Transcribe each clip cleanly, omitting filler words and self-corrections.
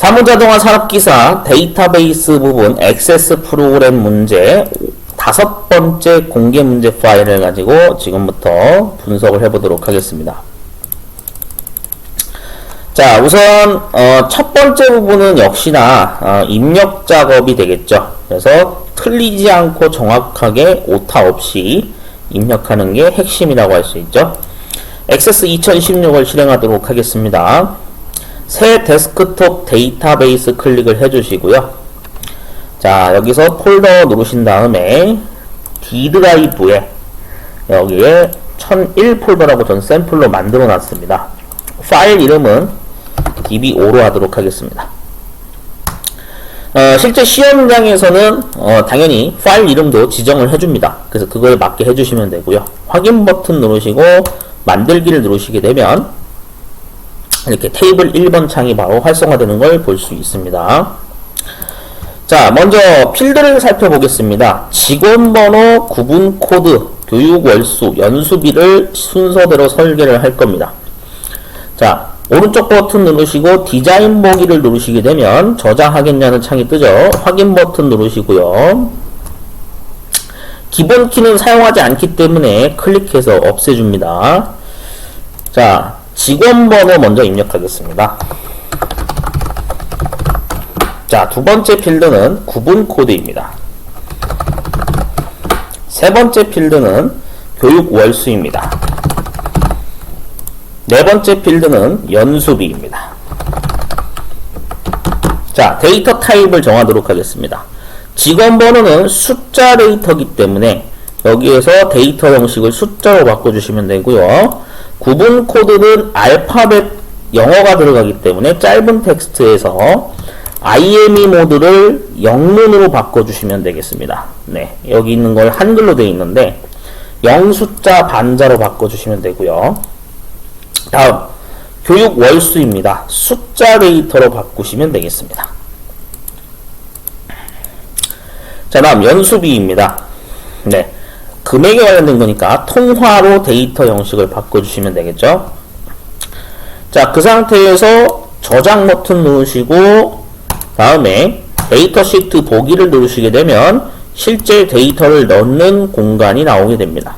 사무자동화 산업기사 데이터베이스 부분 액세스 프로그램 문제 5번째 공개 문제 파일을 가지고 지금부터 분석을 해보도록 하겠습니다. 자, 우선 첫 번째 부분은 역시나 입력 작업이 되겠죠. 그래서 틀리지 않고 정확하게 오타 없이 입력하는 게 핵심이라고 할 수 있죠. 액세스 2016을 실행하도록 하겠습니다. 새 데스크톱 데이터베이스 클릭을 해주시고요. 자, 여기서 폴더 누르신 다음에 D 드라이브에 여기에 1001 폴더라고 전 샘플로 만들어 놨습니다. 파일 이름은 db5로 하도록 하겠습니다. 실제 시험장에서는 당연히 파일 이름도 지정을 해줍니다. 그래서 그거에 맞게 해주시면 되고요. 확인 버튼 누르시고 만들기를 누르시게 되면 이렇게 테이블 1번 창이 바로 활성화되는 걸 볼 수 있습니다. 자, 먼저 필드를 살펴보겠습니다. 직원번호, 구분코드, 교육월수, 연수비를 순서대로 설계를 할 겁니다. 자, 오른쪽 버튼 누르시고 디자인 보기를 누르시게 되면 저장하겠냐는 창이 뜨죠. 확인 버튼 누르시고요. 기본 키는 사용하지 않기 때문에 클릭해서 없애줍니다. 자, 직원번호 먼저 입력하겠습니다. 자, 두 번째 필드는 구분코드입니다. 세 번째 필드는 교육월수입니다. 네 번째 필드는 연수비입니다. 자, 데이터 타입을 정하도록 하겠습니다. 직원번호는 숫자 데이터이기 때문에 여기에서 데이터 형식을 숫자로 바꿔주시면 되고요. 구분코드는 알파벳 영어가 들어가기 때문에 짧은 텍스트에서 IME 모드를 영문으로 바꿔주시면 되겠습니다. 네, 여기 있는 걸 한글로 되어 있는데 영숫자 반자로 바꿔주시면 되고요. 다음, 교육 월수입니다. 숫자 데이터로 바꾸시면 되겠습니다. 자, 다음 연수비입니다. 네, 금액에 관련된 거니까 통화로 데이터 형식을 바꿔주시면 되겠죠. 자, 그 상태에서 저장 버튼 누르시고 다음에 데이터 시트 보기를 누르시게 되면 실제 데이터를 넣는 공간이 나오게 됩니다.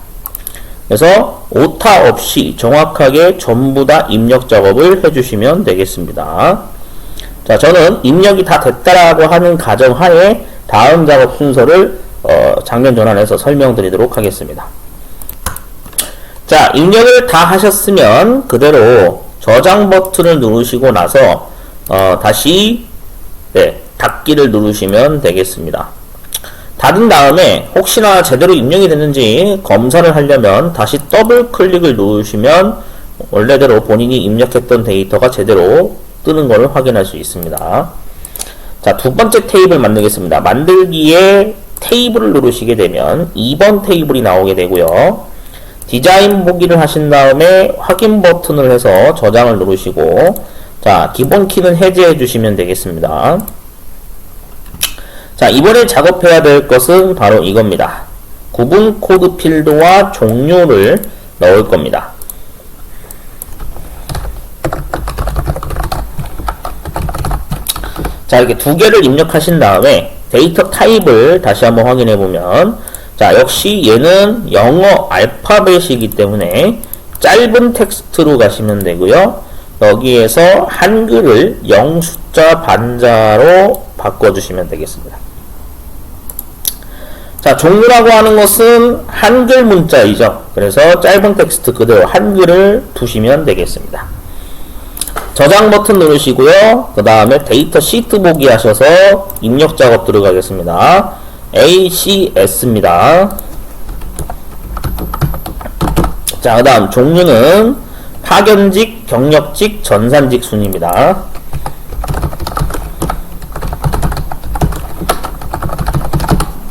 그래서 오타 없이 정확하게 전부 다 입력 작업을 해주시면 되겠습니다. 자, 저는 입력이 다 됐다라고 하는 가정하에 다음 작업 순서를 장면 전환해서 설명드리도록 하겠습니다. 자, 입력을 다 하셨으면 그대로 저장 버튼을 누르시고 나서 다시 닫기를 누르시면 되겠습니다. 닫은 다음에 혹시나 제대로 입력이 됐는지 검사를 하려면 다시 더블 클릭을 누르시면 원래대로 본인이 입력했던 데이터가 제대로 뜨는 것을 확인할 수 있습니다. 자, 두 번째 테이블 만들겠습니다. 만들기에 테이블을 누르시게 되면 2번 테이블이 나오게 되고요. 디자인 보기를 하신 다음에 확인 버튼을 해서 저장을 누르시고 자, 기본 키는 해제해 주시면 되겠습니다. 자, 이번에 작업해야 될 것은 바로 이겁니다. 구분 코드 필드와 종료를 넣을 겁니다. 자, 이렇게 두 개를 입력하신 다음에 데이터 타입을 다시 한번 확인해 보면 자, 역시 얘는 영어 알파벳이기 때문에 짧은 텍스트로 가시면 되고요. 여기에서 한글을 영숫자 반자로 바꿔주시면 되겠습니다. 자, 종류라고 하는 것은 한글 문자이죠. 그래서 짧은 텍스트 그대로 한글을 두시면 되겠습니다. 저장 버튼 누르시고요. 그 다음에 데이터 시트 보기 하셔서 입력 작업 들어가겠습니다. ACS입니다. 자, 그 다음 종류는 파견직, 경력직, 전산직 순입니다.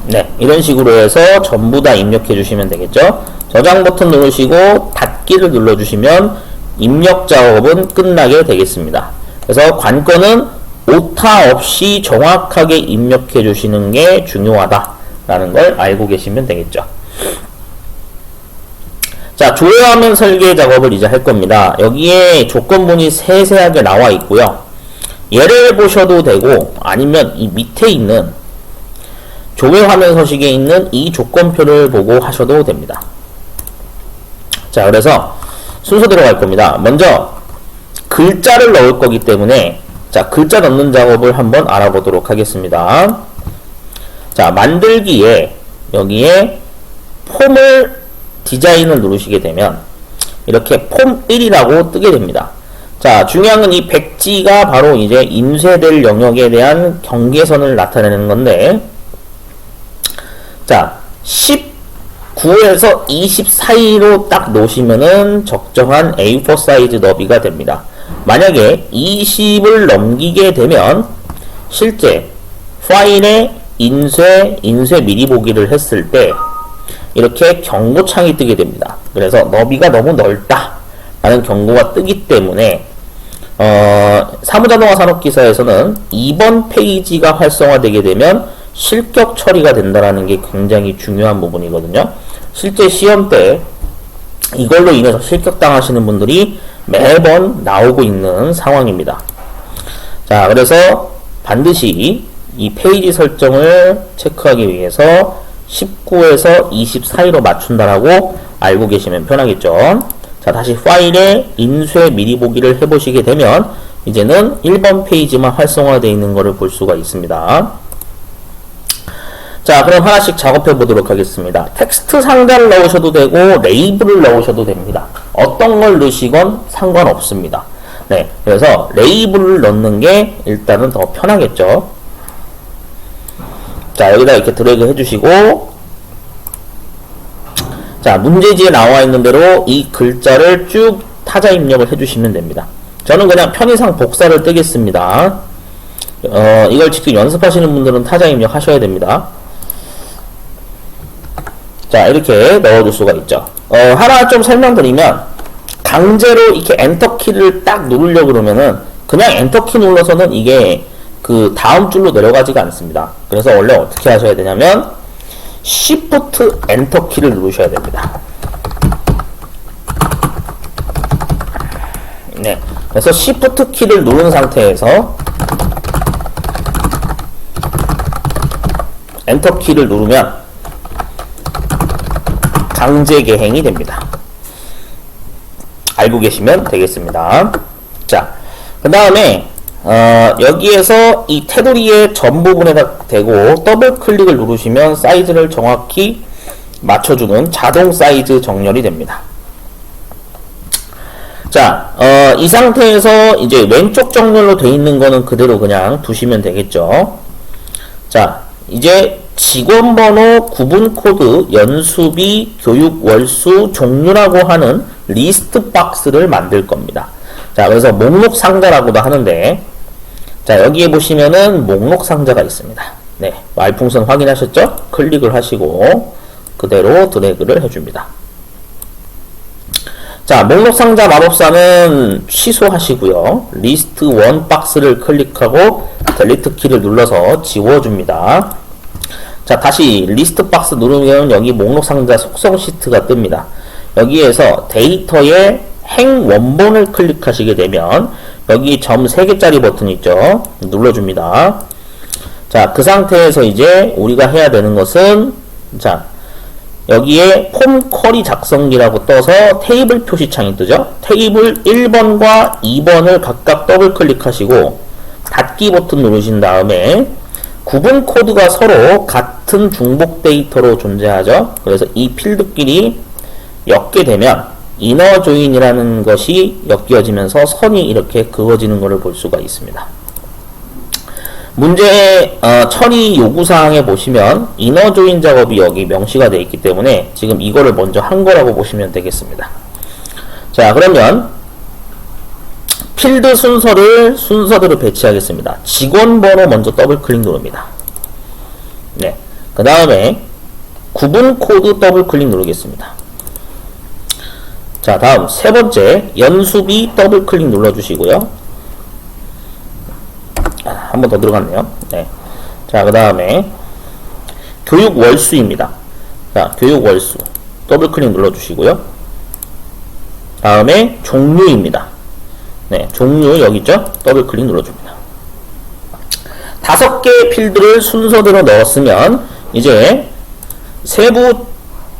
네, 이런 식으로 해서 전부 다 입력해 주시면 되겠죠. 저장 버튼 누르시고 닫기를 눌러주시면 입력 작업은 끝나게 되겠습니다. 그래서 관건은 오타 없이 정확하게 입력해 주시는 게 중요하다라는 걸 알고 계시면 되겠죠. 자, 조회화면 설계 작업을 이제 할 겁니다. 여기에 조건문이 세세하게 나와 있고요. 얘를 보셔도 되고 아니면 이 밑에 있는 조회 화면 서식에 있는 이 조건표를 보고 하셔도 됩니다. 자, 그래서 순서 들어갈 겁니다. 먼저 글자를 넣을 거기 때문에 자, 글자 넣는 작업을 한번 알아보도록 하겠습니다. 자, 만들기에 여기에 폼을 디자인을 누르시게 되면 이렇게 폼 1이라고 뜨게 됩니다. 자, 중요한 건 이 백지가 바로 이제 인쇄될 영역에 대한 경계선을 나타내는 건데, 자, 19에서 20 사이로 딱 놓으시면은 적정한 A4 사이즈 너비가 됩니다. 만약에 20을 넘기게 되면 실제 파일에 인쇄 미리 보기를 했을 때 이렇게 경고창이 뜨게 됩니다. 그래서 너비가 너무 넓다 라는 경고가 뜨기 때문에 사무자동화 산업기사에서는 2번 페이지가 활성화되게 되면 실격 처리가 된다는 게 굉장히 중요한 부분이거든요. 실제 시험 때 이걸로 인해서 실격당하시는 분들이 매번 나오고 있는 상황입니다. 자, 그래서 반드시 이 페이지 설정을 체크하기 위해서 19에서 20 사이로 맞춘다라고 알고 계시면 편하겠죠. 자, 다시 파일에 인쇄 미리 보기를 해보시게 되면 이제는 1번 페이지만 활성화되어 있는 것을 볼 수가 있습니다. 자, 그럼 하나씩 작업해 보도록 하겠습니다. 텍스트 상자를 넣으셔도 되고 레이블을 넣으셔도 됩니다. 어떤 걸 넣으시건 상관없습니다. 네, 그래서 레이블을 넣는 게 일단은 더 편하겠죠. 자, 여기다 이렇게 드래그 해주시고, 자, 문제지에 나와 있는 대로 이 글자를 쭉 타자 입력을 해주시면 됩니다. 저는 그냥 편의상 복사를 뜨겠습니다. 이걸 직접 연습하시는 분들은 타자 입력하셔야 됩니다. 자, 이렇게 넣어줄 수가 있죠. 하나 좀 설명드리면, 강제로 이렇게 엔터키를 딱 누르려고 그러면은, 그냥 엔터키 눌러서는 이게 그 다음 줄로 내려가지가 않습니다. 그래서 원래 어떻게 하셔야 되냐면, Shift 엔터키를 누르셔야 됩니다. 네. 그래서 Shift 키를 누른 상태에서, 엔터키를 누르면, 강제 개행이 됩니다. 알고 계시면 되겠습니다. 자, 그 다음에 여기에서 이 테두리의 전 부분에다 대고 더블 클릭을 누르시면 사이즈를 정확히 맞춰주는 자동 사이즈 정렬이 됩니다. 자, 이 상태에서 이제 왼쪽 정렬로 되어 있는 거는 그대로 그냥 두시면 되겠죠. 자, 이제 직원번호, 구분코드, 연수비, 교육 월수, 종류라고 하는 리스트 박스를 만들 겁니다. 자, 그래서 목록 상자라고도 하는데, 자, 여기에 보시면은 목록 상자가 있습니다. 네, 말풍선 확인하셨죠? 클릭을 하시고 그대로 드래그를 해줍니다. 자, 목록 상자 마법사는 취소하시고요. 리스트 1 박스를 클릭하고 델리트 키를 눌러서 지워줍니다. 자, 다시 리스트 박스 누르면 여기 목록 상자 속성 시트가 뜹니다. 여기에서 데이터의 행 원본을 클릭하시게 되면 여기 점 3개짜리 버튼 있죠? 눌러줍니다. 자, 그 상태에서 이제 우리가 해야 되는 것은, 자, 여기에 폼 쿼리 작성기라고 떠서 테이블 표시창이 뜨죠? 테이블 1번과 2번을 각각 더블 클릭하시고 닫기 버튼 누르신 다음에 구분 코드가 서로 같은 중복 데이터로 존재하죠. 그래서 이 필드끼리 엮게 되면 이너 조인이라는 것이 엮여지면서 선이 이렇게 그어지는 것을 볼 수가 있습니다. 문제 처리 요구사항에 보시면 이너 조인 작업이 여기 명시가 되어 있기 때문에 지금 이거를 먼저 한 거라고 보시면 되겠습니다. 자, 그러면 필드 순서대로 배치하겠습니다. 직원 번호 먼저 더블 클릭 누릅니다. 네. 그 다음에 구분 코드 더블 클릭 누르겠습니다. 자, 다음 세 번째 연수비 더블 클릭 눌러주시고요. 한 번 더 들어갔네요. 네. 자, 그 다음에 교육 월수입니다. 자, 교육 월수 더블 클릭 눌러주시고요. 다음에 종류입니다. 네, 종류 여기 있죠? 더블 클릭 눌러줍니다. 5개의 필드를 순서대로 넣었으면 이제 세부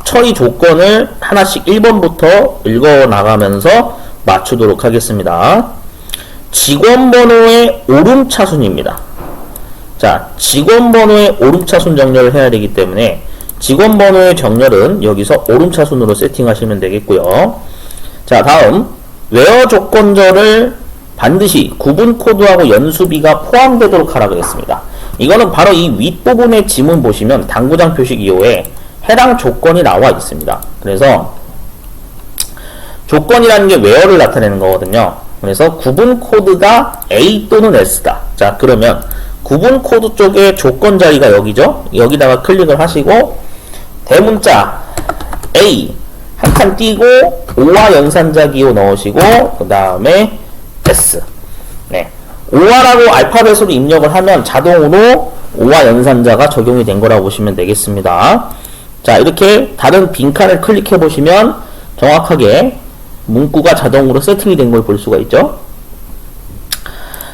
처리 조건을 하나씩 1번부터 읽어 나가면서 맞추도록 하겠습니다. 직원 번호의 오름차순입니다. 자, 직원 번호의 오름차순 정렬을 해야 되기 때문에 직원 번호의 정렬은 여기서 오름차순으로 세팅하시면 되겠고요. 자, 다음 웨어 조건절을 반드시 구분 코드하고 연수비가 포함되도록 하라 그랬습니다. 이거는 바로 이 윗부분의 지문 보시면 당구장 표식 이후에 해당 조건이 나와 있습니다. 그래서 조건이라는 게 웨어를 나타내는 거거든요. 그래서 구분 코드가 A 또는 S다. 자, 그러면 구분 코드 쪽에 조건 자리가 여기죠. 여기다가 클릭을 하시고 대문자 A 한 칸 띄고 오화 연산자 기호 넣으시고 그 다음에 S. 네. 오화라고 알파벳으로 입력을 하면 자동으로 오화 연산자가 적용이 된 거라고 보시면 되겠습니다. 자, 이렇게 다른 빈칸을 클릭해 보시면 정확하게 문구가 자동으로 세팅이 된 걸 볼 수가 있죠.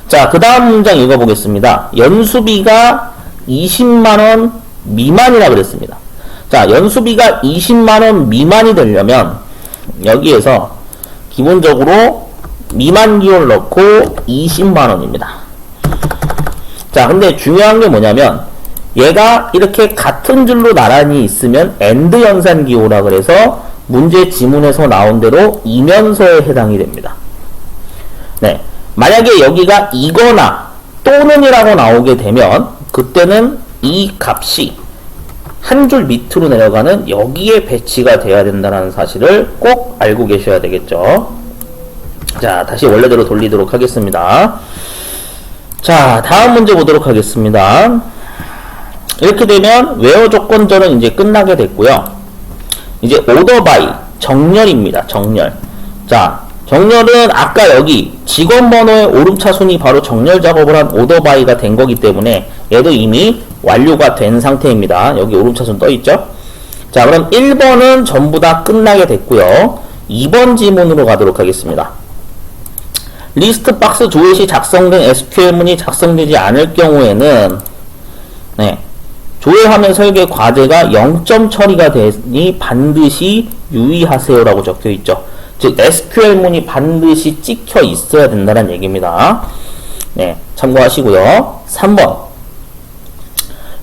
자, 그 다음 문장 읽어보겠습니다. 연수비가 20만원 미만이라 그랬습니다. 자, 연수비가 20만원 미만이 되려면 여기에서 기본적으로 미만 기호를 넣고 20만원입니다. 자, 근데 중요한 게 뭐냐면 얘가 이렇게 같은 줄로 나란히 있으면 AND 연산 기호라 그래서 문제 지문에서 나온 대로 이면서에 해당이 됩니다. 네. 만약에 여기가 이거나 또는이라고 나오게 되면 그때는 이 값이 한 줄 밑으로 내려가는 여기에 배치가 돼야 된다는 사실을 꼭 알고 계셔야 되겠죠. 자, 다시 원래대로 돌리도록 하겠습니다. 자, 다음 문제 보도록 하겠습니다. 이렇게 되면 웨어 조건절은 이제 끝나게 됐고요. 이제 오더 바이 정렬입니다. 정렬. 자, 정렬은 아까 여기 직원 번호의 오름차순이 바로 정렬 작업을 한 오더 바이가 된 거기 때문에 얘도 이미 완료가 된 상태입니다. 여기 오름차순 떠 있죠? 자, 그럼 1번은 전부 다 끝나게 됐고요. 2번 지문으로 가도록 하겠습니다. 리스트 박스 조회 시 작성된 SQL문이 작성되지 않을 경우에는 네, 조회 화면 설계 과제가 0점 처리가 되니 반드시 유의하세요라고 적혀 있죠. 즉 SQL문이 반드시 찍혀 있어야 된다는 얘기입니다. 네, 참고하시고요. 3번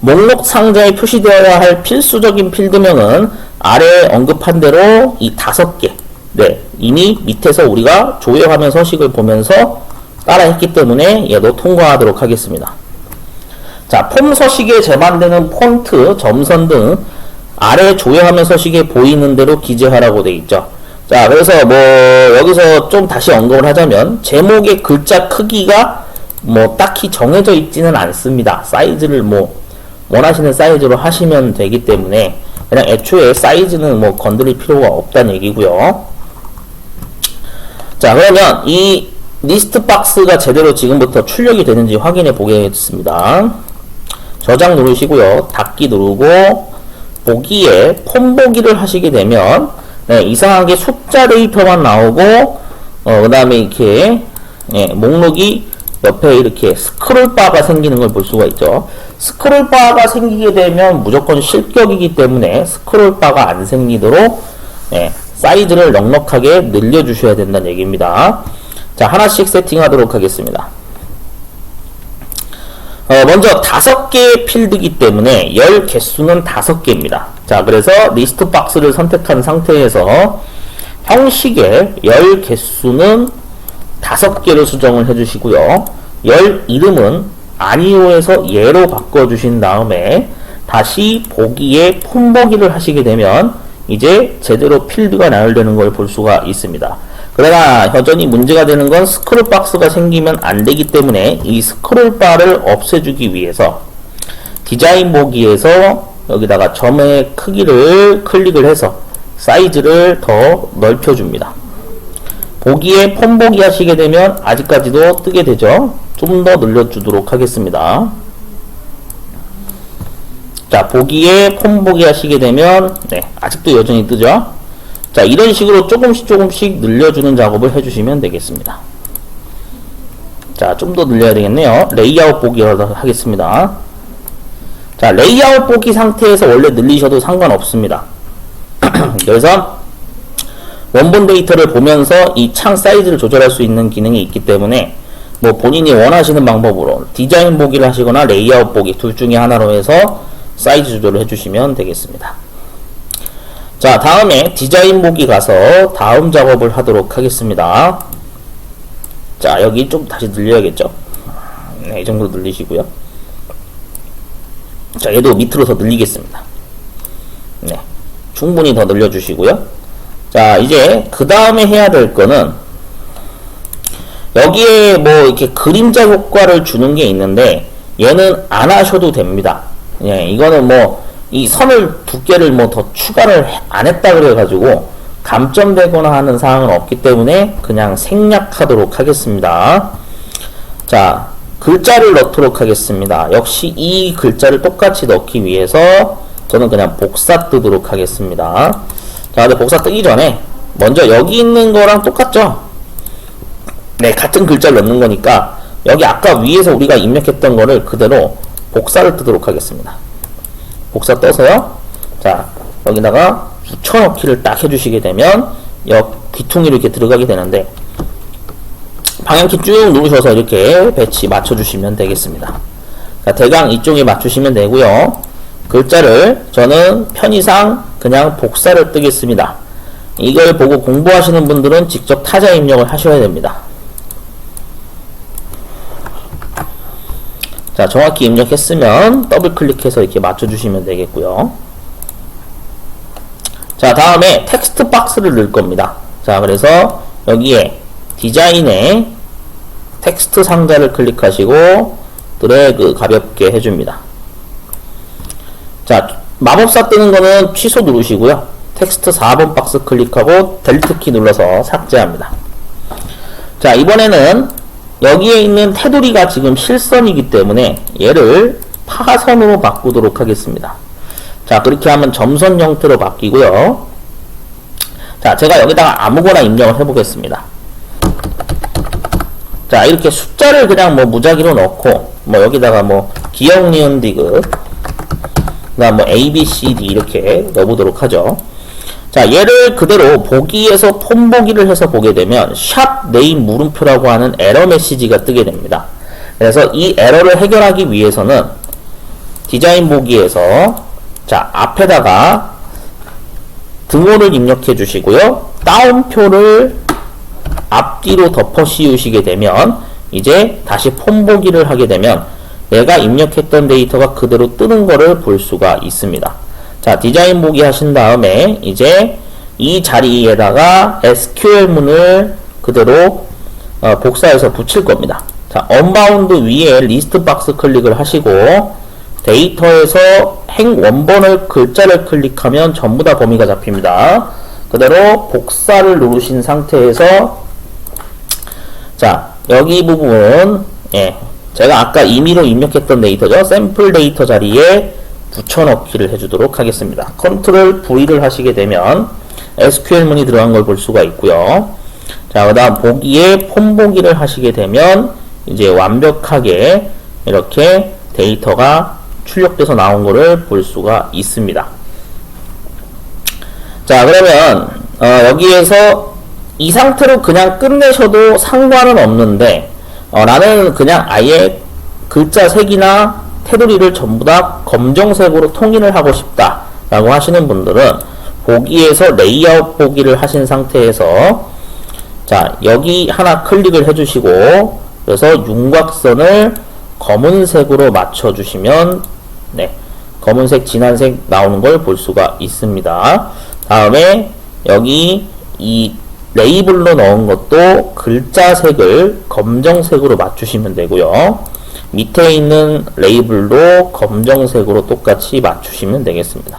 목록 상자에 표시되어야 할 필수적인 필드명은 아래 언급한 대로 이 5개. 네, 이미 밑에서 우리가 조회 화면 서식을 보면서 따라했기 때문에 얘도 통과하도록 하겠습니다. 자, 폼 서식에 제반되는 폰트, 점선 등 아래 조회 화면 서식에 보이는 대로 기재하라고 되어 있죠. 자, 그래서 뭐 여기서 좀 다시 언급을 하자면 제목의 글자 크기가 뭐 딱히 정해져 있지는 않습니다. 사이즈를 뭐 원하시는 사이즈로 하시면 되기 때문에 그냥 애초에 사이즈는 뭐 건드릴 필요가 없다는 얘기고요. 자, 그러면 이 리스트 박스가 제대로 지금부터 출력이 되는지 확인해 보겠습니다. 저장 누르시고요. 닫기 누르고 보기에 폼 보기를 하시게 되면 네, 이상하게 숫자 데이터만 나오고 그 다음에 이렇게 목록이 옆에 이렇게 스크롤바가 생기는 걸 볼 수가 있죠. 스크롤바가 생기게 되면 무조건 실격이기 때문에 스크롤바가 안 생기도록 사이즈를 넉넉하게 늘려주셔야 된다는 얘기입니다. 자, 하나씩 세팅하도록 하겠습니다. 먼저 5개의 필드이기 때문에 열 개수는 5개입니다. 자, 그래서 리스트 박스를 선택한 상태에서 형식의 열 개수는 5개로 수정을 해주시고요. 열 이름은 아니오에서 예로 바꿔주신 다음에 다시 보기에 폼 보기를 하시게 되면 이제 제대로 필드가 나열되는 걸 볼 수가 있습니다. 그러나 여전히 문제가 되는 건 스크롤 박스가 생기면 안 되기 때문에 이 스크롤 바를 없애주기 위해서 디자인 보기에서 여기다가 점의 크기를 클릭을 해서 사이즈를 더 넓혀줍니다. 보기에 폼 보기 하시게 되면 아직까지도 뜨게 되죠. 좀 더 늘려주도록 하겠습니다. 자, 보기에 폼 보기 하시게 되면 아직도 여전히 뜨죠. 자, 이런 식으로 조금씩 늘려주는 작업을 해주시면 되겠습니다. 자, 좀 더 늘려야 되겠네요. 레이아웃 보기로 하겠습니다. 자, 레이아웃 보기 상태에서 원래 늘리셔도 상관없습니다. 그래서 원본 데이터를 보면서 이 창 사이즈를 조절할 수 있는 기능이 있기 때문에 뭐 본인이 원하시는 방법으로 디자인 보기를 하시거나 레이아웃 보기 둘 중에 하나로 해서 사이즈 조절을 해주시면 되겠습니다. 자, 다음에 디자인 보기 가서 다음 작업을 하도록 하겠습니다. 자, 여기 좀 다시 늘려야겠죠. 네, 이 정도 늘리시고요. 자, 얘도 밑으로 더 늘리겠습니다. 네, 충분히 더 늘려주시고요. 자, 이제 그 다음에 해야 될 거는 여기에 뭐 이렇게 그림자 효과를 주는 게 있는데 얘는 안 하셔도 됩니다. 예, 이거는 뭐 이 선을 두께를 뭐 더 추가를 안 했다 그래가지고 감점되거나 하는 사항은 없기 때문에 그냥 생략하도록 하겠습니다. 자, 글자를 넣도록 하겠습니다. 역시 이 글자를 똑같이 넣기 위해서 저는 그냥 복사 뜨도록 하겠습니다. 자, 근데 복사 뜨기 전에 먼저 여기 있는 거랑 똑같죠? 네, 같은 글자를 넣는 거니까 여기 아까 위에서 우리가 입력했던 거를 그대로 복사를 뜨도록 하겠습니다. 복사 떠서요. 자, 여기다가 붙여넣기를 딱 해주시게 되면 귀퉁이로 이렇게 들어가게 되는데 방향키 쭉 누르셔서 이렇게 배치 맞춰주시면 되겠습니다. 자, 대강 이쪽에 맞추시면 되고요. 글자를 저는 편의상 그냥 복사를 뜨겠습니다. 이걸 보고 공부하시는 분들은 직접 타자 입력을 하셔야 됩니다. 자, 정확히 입력했으면 더블 클릭해서 이렇게 맞춰주시면 되겠고요. 자, 다음에 텍스트 박스를 넣을 겁니다. 자, 그래서 여기에 디자인에 텍스트 상자를 클릭하시고 드래그 가볍게 해줍니다. 자, 마법사 뜨는 거는 취소 누르시고요. 텍스트 4번 박스 클릭하고 델트 키 눌러서 삭제합니다. 자, 이번에는 여기에 있는 테두리가 지금 실선이기 때문에 얘를 파선으로 바꾸도록 하겠습니다. 자, 그렇게 하면 점선 형태로 바뀌고요. 자, 제가 여기다가 아무거나 입력을 해보겠습니다. 자, 이렇게 숫자를 그냥 뭐 무작위로 넣고 뭐 여기다가 뭐 기억 니은 디귿 그다음 뭐 A, B, C, D 이렇게 넣어보도록 하죠. 자, 얘를 그대로 보기에서 폰 보기를 해서 보게 되면 샵 네임 물음표라고 하는 에러 메시지가 뜨게 됩니다. 그래서 이 에러를 해결하기 위해서는 디자인 보기에서 자, 앞에다가 등호를 입력해 주시고요. 따옴표를 앞뒤로 덮어 씌우시게 되면 이제 다시 폰 보기를 하게 되면 내가 입력했던 데이터가 그대로 뜨는 거를 볼 수가 있습니다. 자, 디자인 보기 하신 다음에 이제 이 자리에다가 SQL문을 그대로 복사해서 붙일 겁니다. 자, 언바운드 위에 리스트 박스 클릭을 하시고 데이터에서 행 원본을 글자를 클릭하면 전부 다 범위가 잡힙니다. 그대로 복사를 누르신 상태에서 자, 여기 부분 제가 아까 임의로 입력했던 데이터죠. 샘플 데이터 자리에 붙여넣기를 해주도록 하겠습니다. 컨트롤 V를 하시게 되면 SQL문이 들어간 걸 볼 수가 있고요. 자, 그 다음 보기에 폰 보기를 하시게 되면 이제 완벽하게 이렇게 데이터가 출력돼서 나온 거를 볼 수가 있습니다. 자, 그러면 여기에서 이 상태로 그냥 끝내셔도 상관은 없는데 나는 그냥 아예 글자 색이나 테두리를 전부 다 검정색으로 통일을 하고 싶다 라고 하시는 분들은 보기에서 레이아웃 보기를 하신 상태에서 자, 여기 하나 클릭을 해주시고 그래서 윤곽선을 검은색으로 맞춰주시면 검은색, 진한색 나오는 걸 볼 수가 있습니다. 다음에 여기 이 레이블로 넣은 것도 글자색을 검정색으로 맞추시면 되고요. 밑에 있는 레이블도 검정색으로 똑같이 맞추시면 되겠습니다.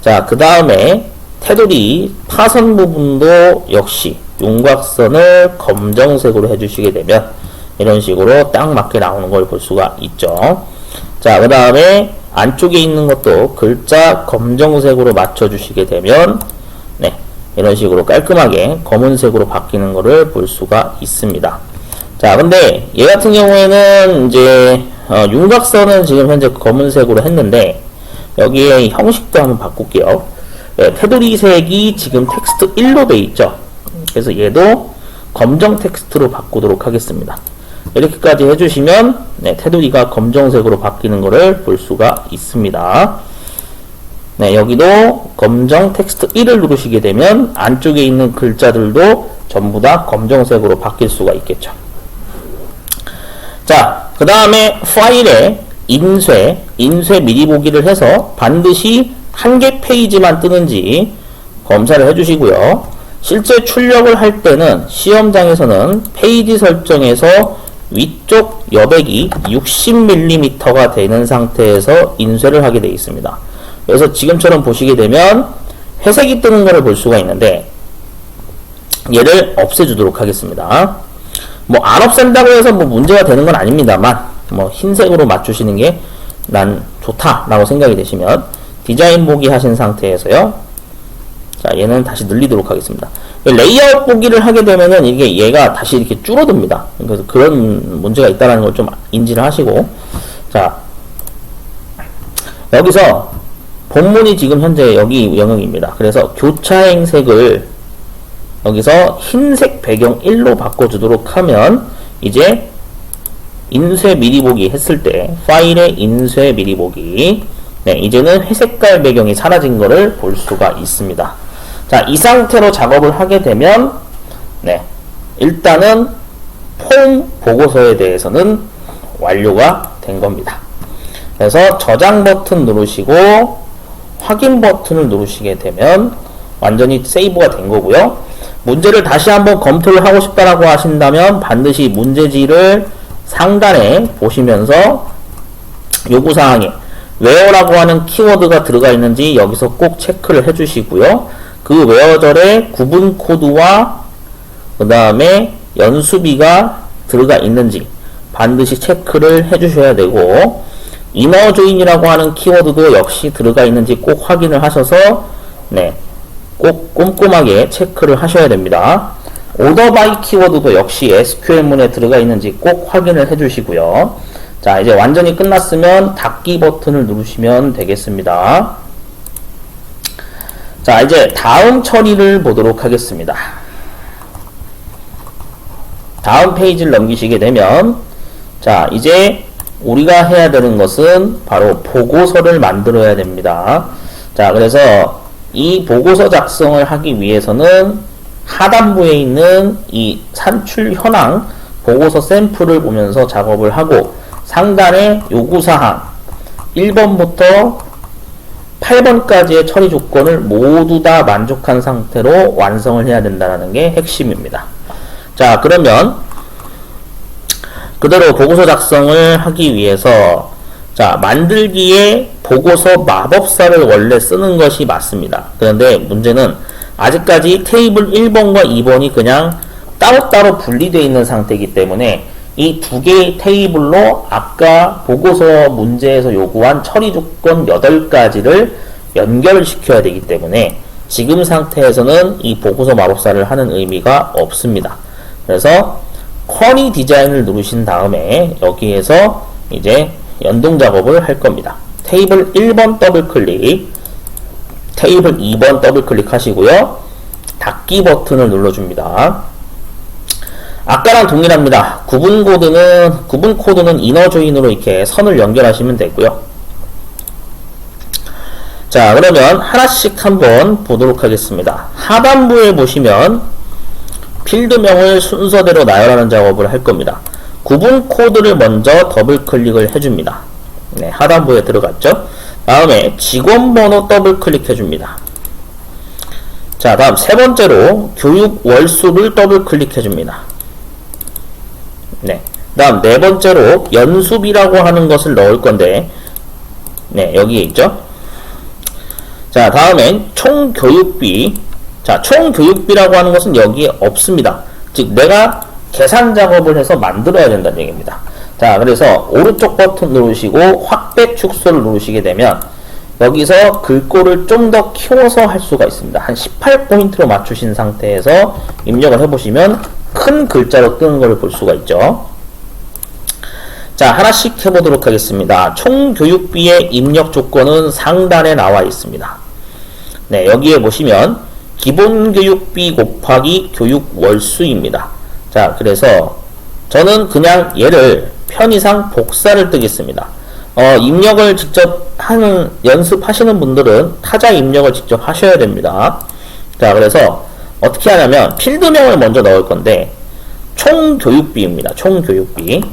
자, 그 다음에 테두리 파선 부분도 역시 윤곽선을 검정색으로 해주시게 되면 이런 식으로 딱 맞게 나오는 걸 볼 수가 있죠. 자, 그 다음에 안쪽에 있는 것도 글자 검정색으로 맞춰주시게 되면 이런 식으로 깔끔하게 검은색으로 바뀌는 것을 볼 수가 있습니다. 자, 근데 얘 같은 경우에는 이제 윤곽선은 지금 현재 검은색으로 했는데 여기에 형식도 한번 바꿀게요. 네, 테두리색이 지금 텍스트 1로 돼 있죠. 그래서 얘도 검정 텍스트로 바꾸도록 하겠습니다. 이렇게까지 해주시면 네, 테두리가 검정색으로 바뀌는 것을 볼 수가 있습니다. 네, 여기도 검정 텍스트 1을 누르시게 되면 안쪽에 있는 글자들도 전부 다 검정색으로 바뀔 수가 있겠죠. 자, 그 다음에 파일에 인쇄 미리 보기를 해서 반드시 한 개 페이지만 뜨는지 검사를 해주시고요. 실제 출력을 할 때는 시험장에서는 페이지 설정에서 위쪽 여백이 60mm가 되는 상태에서 인쇄를 하게 되어 있습니다. 그래서 지금처럼 보시게 되면 회색이 뜨는 것을 볼 수가 있는데 얘를 없애주도록 하겠습니다. 뭐 안 없앤다고 해서 뭐 문제가 되는 건 아닙니다만 뭐 흰색으로 맞추시는 게 난 좋다라고 생각이 되시면 디자인 보기 하신 상태에서요. 자, 얘는 다시 늘리도록 하겠습니다. 레이아웃 보기를 하게 되면은 이게 얘가 다시 이렇게 줄어듭니다. 그래서 그런 문제가 있다는 걸 좀 인지를 하시고, 자, 여기서 본문이 지금 현재 여기 영역입니다. 그래서 교차행색을 여기서 흰색 배경 1로 바꿔주도록 하면 이제 인쇄 미리 보기 했을 때 파일의 인쇄 미리 보기, 네, 이제는 회색깔 배경이 사라진 것을 볼 수가 있습니다. 자, 이 상태로 작업을 하게 되면 네, 일단은 폼 보고서에 대해서는 완료가 된 겁니다. 그래서 저장 버튼 누르시고 확인 버튼을 누르시게 되면 완전히 세이브가 된 거고요. 문제를 다시 한번 검토를 하고 싶다라고 하신다면 반드시 문제지를 상단에 보시면서 요구사항에 where라고 하는 키워드가 들어가 있는지 여기서 꼭 체크를 해주시고요. 그 where절에 구분 코드와 그 다음에 연수비가 들어가 있는지 반드시 체크를 해주셔야 되고, inner join이라고 하는 키워드도 역시 들어가 있는지 꼭 확인을 하셔서 네, 꼭 꼼꼼하게 체크를 하셔야 됩니다. order by 키워드도 역시 SQL문에 들어가 있는지 꼭 확인을 해주시고요. 자, 이제 완전히 끝났으면 닫기 버튼을 누르시면 되겠습니다. 자, 이제 다음 처리를 보도록 하겠습니다. 다음 페이지를 넘기시게 되면 자, 이제 우리가 해야 되는 것은 바로 보고서를 만들어야 됩니다. 자, 그래서 이 보고서 작성을 하기 위해서는 하단부에 있는 이 산출 현황 보고서 샘플을 보면서 작업을 하고 상단의 요구사항 1번부터 8번까지의 처리 조건을 모두 다 만족한 상태로 완성을 해야 된다는 게 핵심입니다. 자, 그러면 그대로 보고서 작성을 하기 위해서 자, 만들기에 보고서 마법사를 원래 쓰는 것이 맞습니다. 그런데 문제는 아직까지 테이블 1번과 2번이 그냥 따로따로 분리되어 있는 상태이기 때문에 이 두 개의 테이블로 아까 보고서 문제에서 요구한 처리 조건 8가지를 연결시켜야 되기 때문에 지금 상태에서는 이 보고서 마법사를 하는 의미가 없습니다. 그래서 쿼리 디자인을 누르신 다음에 여기에서 이제 연동 작업을 할 겁니다. 테이블 1번 더블 클릭, 테이블 2번 더블 클릭하시고요. 닫기 버튼을 눌러줍니다. 아까랑 동일합니다. 구분 코드는 이너 조인으로 이렇게 선을 연결하시면 되고요. 자, 그러면 하나씩 한번 보도록 하겠습니다. 하단부에 보시면 필드명을 순서대로 나열하는 작업을 할 겁니다. 구분 코드를 먼저 더블 클릭을 해줍니다. 네, 하단부에 들어갔죠? 다음에 직원 번호 더블 클릭해 줍니다. 자, 다음 세 번째로 교육 월수를 더블 클릭해 줍니다. 네, 다음 네 번째로 연수비라고 하는 것을 넣을 건데 네, 여기에 있죠? 자, 다음엔 총교육비. 자, 총교육비라고 하는 것은 여기에 없습니다. 즉 내가 계산 작업을 해서 만들어야 된다는 얘기입니다. 자, 그래서 오른쪽 버튼 누르시고 확대 축소를 누르시게 되면 여기서 글꼴을 좀 더 키워서 할 수가 있습니다. 한 18포인트로 맞추신 상태에서 입력을 해보시면 큰 글자로 뜨는 걸 볼 수가 있죠. 자, 하나씩 해보도록 하겠습니다. 총 교육비의 입력 조건은 상단에 나와 있습니다. 네, 여기에 보시면 기본 교육비 곱하기 교육 월수입니다. 자, 그래서 저는 그냥 얘를 편의상 복사를 뜨겠습니다. 입력을 직접 연습하시는 분들은 타자 입력을 직접 하셔야 됩니다. 자, 그래서 어떻게 하냐면 필드명을 먼저 넣을 건데 총 교육비입니다. 총 교육비.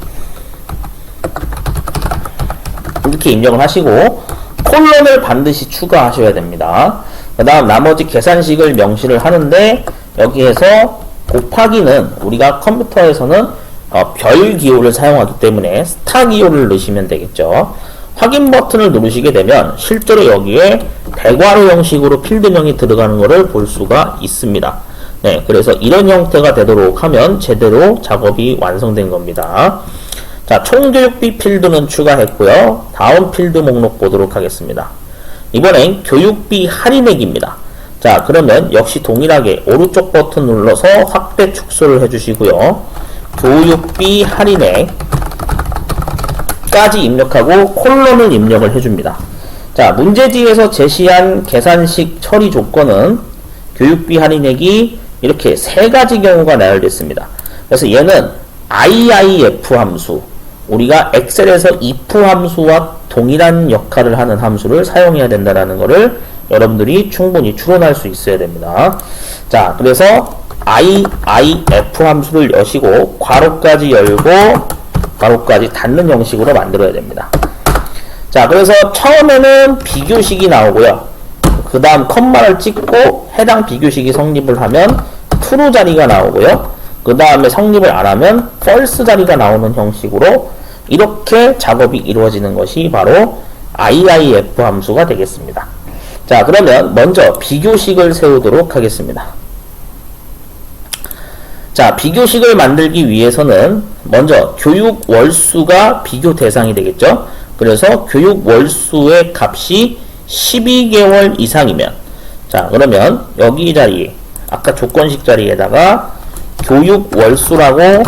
이렇게 입력을 하시고 콜론을 반드시 추가하셔야 됩니다. 그 다음 나머지 계산식을 명시를 하는데 여기에서 곱하기는 우리가 컴퓨터에서는 별 기호를 사용하기 때문에 스타 기호를 넣으시면 되겠죠. 확인 버튼을 누르시게 되면 실제로 여기에 대괄호 형식으로 필드명이 들어가는 것을 볼 수가 있습니다. 네, 그래서 이런 형태가 되도록 하면 제대로 작업이 완성된 겁니다. 자, 총교육비 필드는 추가했고요. 다음 필드 목록 보도록 하겠습니다. 이번엔 교육비 할인액입니다. 자, 그러면 역시 동일하게 오른쪽 버튼 눌러서 확대 축소를 해주시고요. 교육비 할인액까지 입력하고 콜론을 입력을 해줍니다. 자, 문제지에서 제시한 계산식 처리 조건은 교육비 할인액이 이렇게 세 가지 경우가 나열됐습니다. 그래서 얘는 IIF 함수, 우리가 엑셀에서 if 함수와 동일한 역할을 하는 함수를 사용해야 된다는 것을 여러분들이 충분히 추론할 수 있어야 됩니다. 자, 그래서 IIF 함수를 여시고 괄호까지 열고 괄호까지 닫는 형식으로 만들어야 됩니다. 자, 그래서 처음에는 비교식이 나오고요. 그 다음 컴마를 찍고 해당 비교식이 성립을 하면 true 자리가 나오고요. 그 다음에 성립을 안 하면 false 자리가 나오는 형식으로 이렇게 작업이 이루어지는 것이 바로 IIF 함수가 되겠습니다. 자, 그러면 먼저 비교식을 세우도록 하겠습니다. 자, 비교식을 만들기 위해서는 먼저 교육 월수가 비교 대상이 되겠죠. 그래서 교육 월수의 값이 12개월 이상이면, 자, 그러면 여기 자리에 아까 조건식 자리에다가 교육 월수라고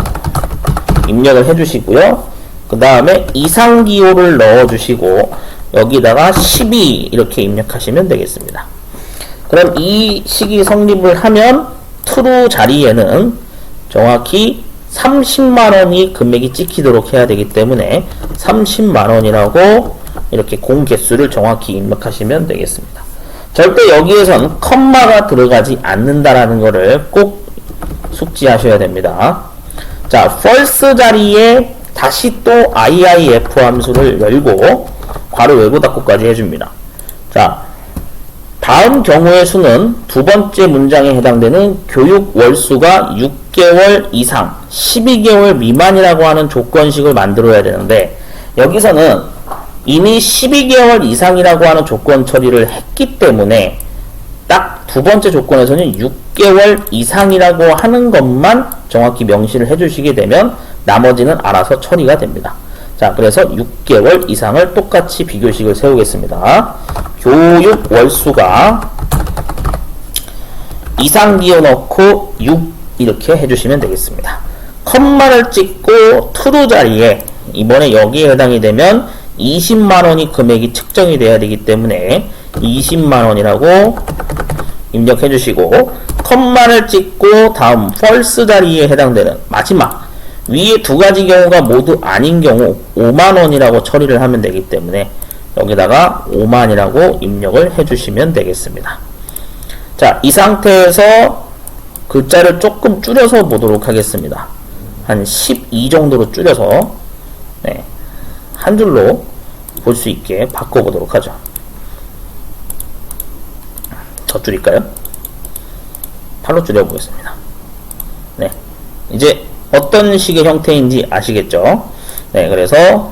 입력을 해주시고요. 그 다음에 이상 기호를 넣어주시고 여기다가 12 이렇게 입력하시면 되겠습니다. 그럼 이 식이 성립을 하면 true 자리에는 정확히 30만원이 금액이 찍히도록 해야 되기 때문에 30만원이라고 이렇게 공개수를 정확히 입력하시면 되겠습니다. 절대 여기에선 컴마가 들어가지 않는다라는 것을 꼭 숙지하셔야 됩니다. 자, false 자리에 다시 또 IIF 함수를 열고 괄호 열고 닫고까지 해줍니다. 자, 다음 경우의 수는 두 번째 문장에 해당되는 교육 월수가 6개월 이상 12개월 미만이라고 하는 조건식을 만들어야 되는데 여기서는 이미 12개월 이상이라고 하는 조건 처리를 했기 때문에 딱 두 번째 조건에서는 6개월 이상이라고 하는 것만 정확히 명시를 해주시게 되면 나머지는 알아서 처리가 됩니다. 자, 그래서 6개월 이상을 똑같이 비교식을 세우겠습니다. 교육 월수가 이상 기호 넣고 6 이렇게 해주시면 되겠습니다. 컴마를 찍고 true 자리에 이번에 여기에 해당이 되면 20만원이 금액이 측정이 돼야 되기 때문에 20만원이라고 입력해 주시고 컴마를 찍고 다음 false 자리에 해당되는 마지막 위에 두 가지 경우가 모두 아닌 경우 5만원이라고 처리를 하면 되기 때문에 여기다가 5만이라고 입력을 해주시면 되겠습니다. 자, 이 상태에서 글자를 조금 줄여서 보도록 하겠습니다. 한 12 정도로 줄여서 네, 한 줄로 볼 수 있게 바꿔보도록 하죠. 더 줄일까요? 8로 줄여보겠습니다. 네, 이제 어떤 식의 형태인지 아시겠죠? 네, 그래서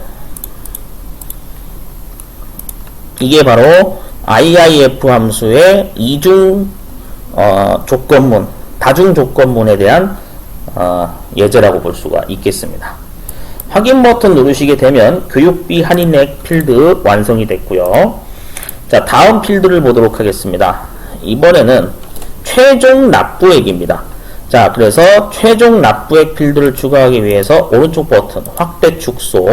이게 바로 IIF 함수의 이중 조건문, 다중 조건문에 대한 예제라고 볼 수가 있겠습니다. 확인 버튼 누르시게 되면 교육비 할인액 필드 완성이 됐고요. 자, 다음 필드를 보도록 하겠습니다. 이번에는 최종 납부액입니다. 자, 그래서 최종 납부액 필드를 추가하기 위해서 오른쪽 버튼 확대 축소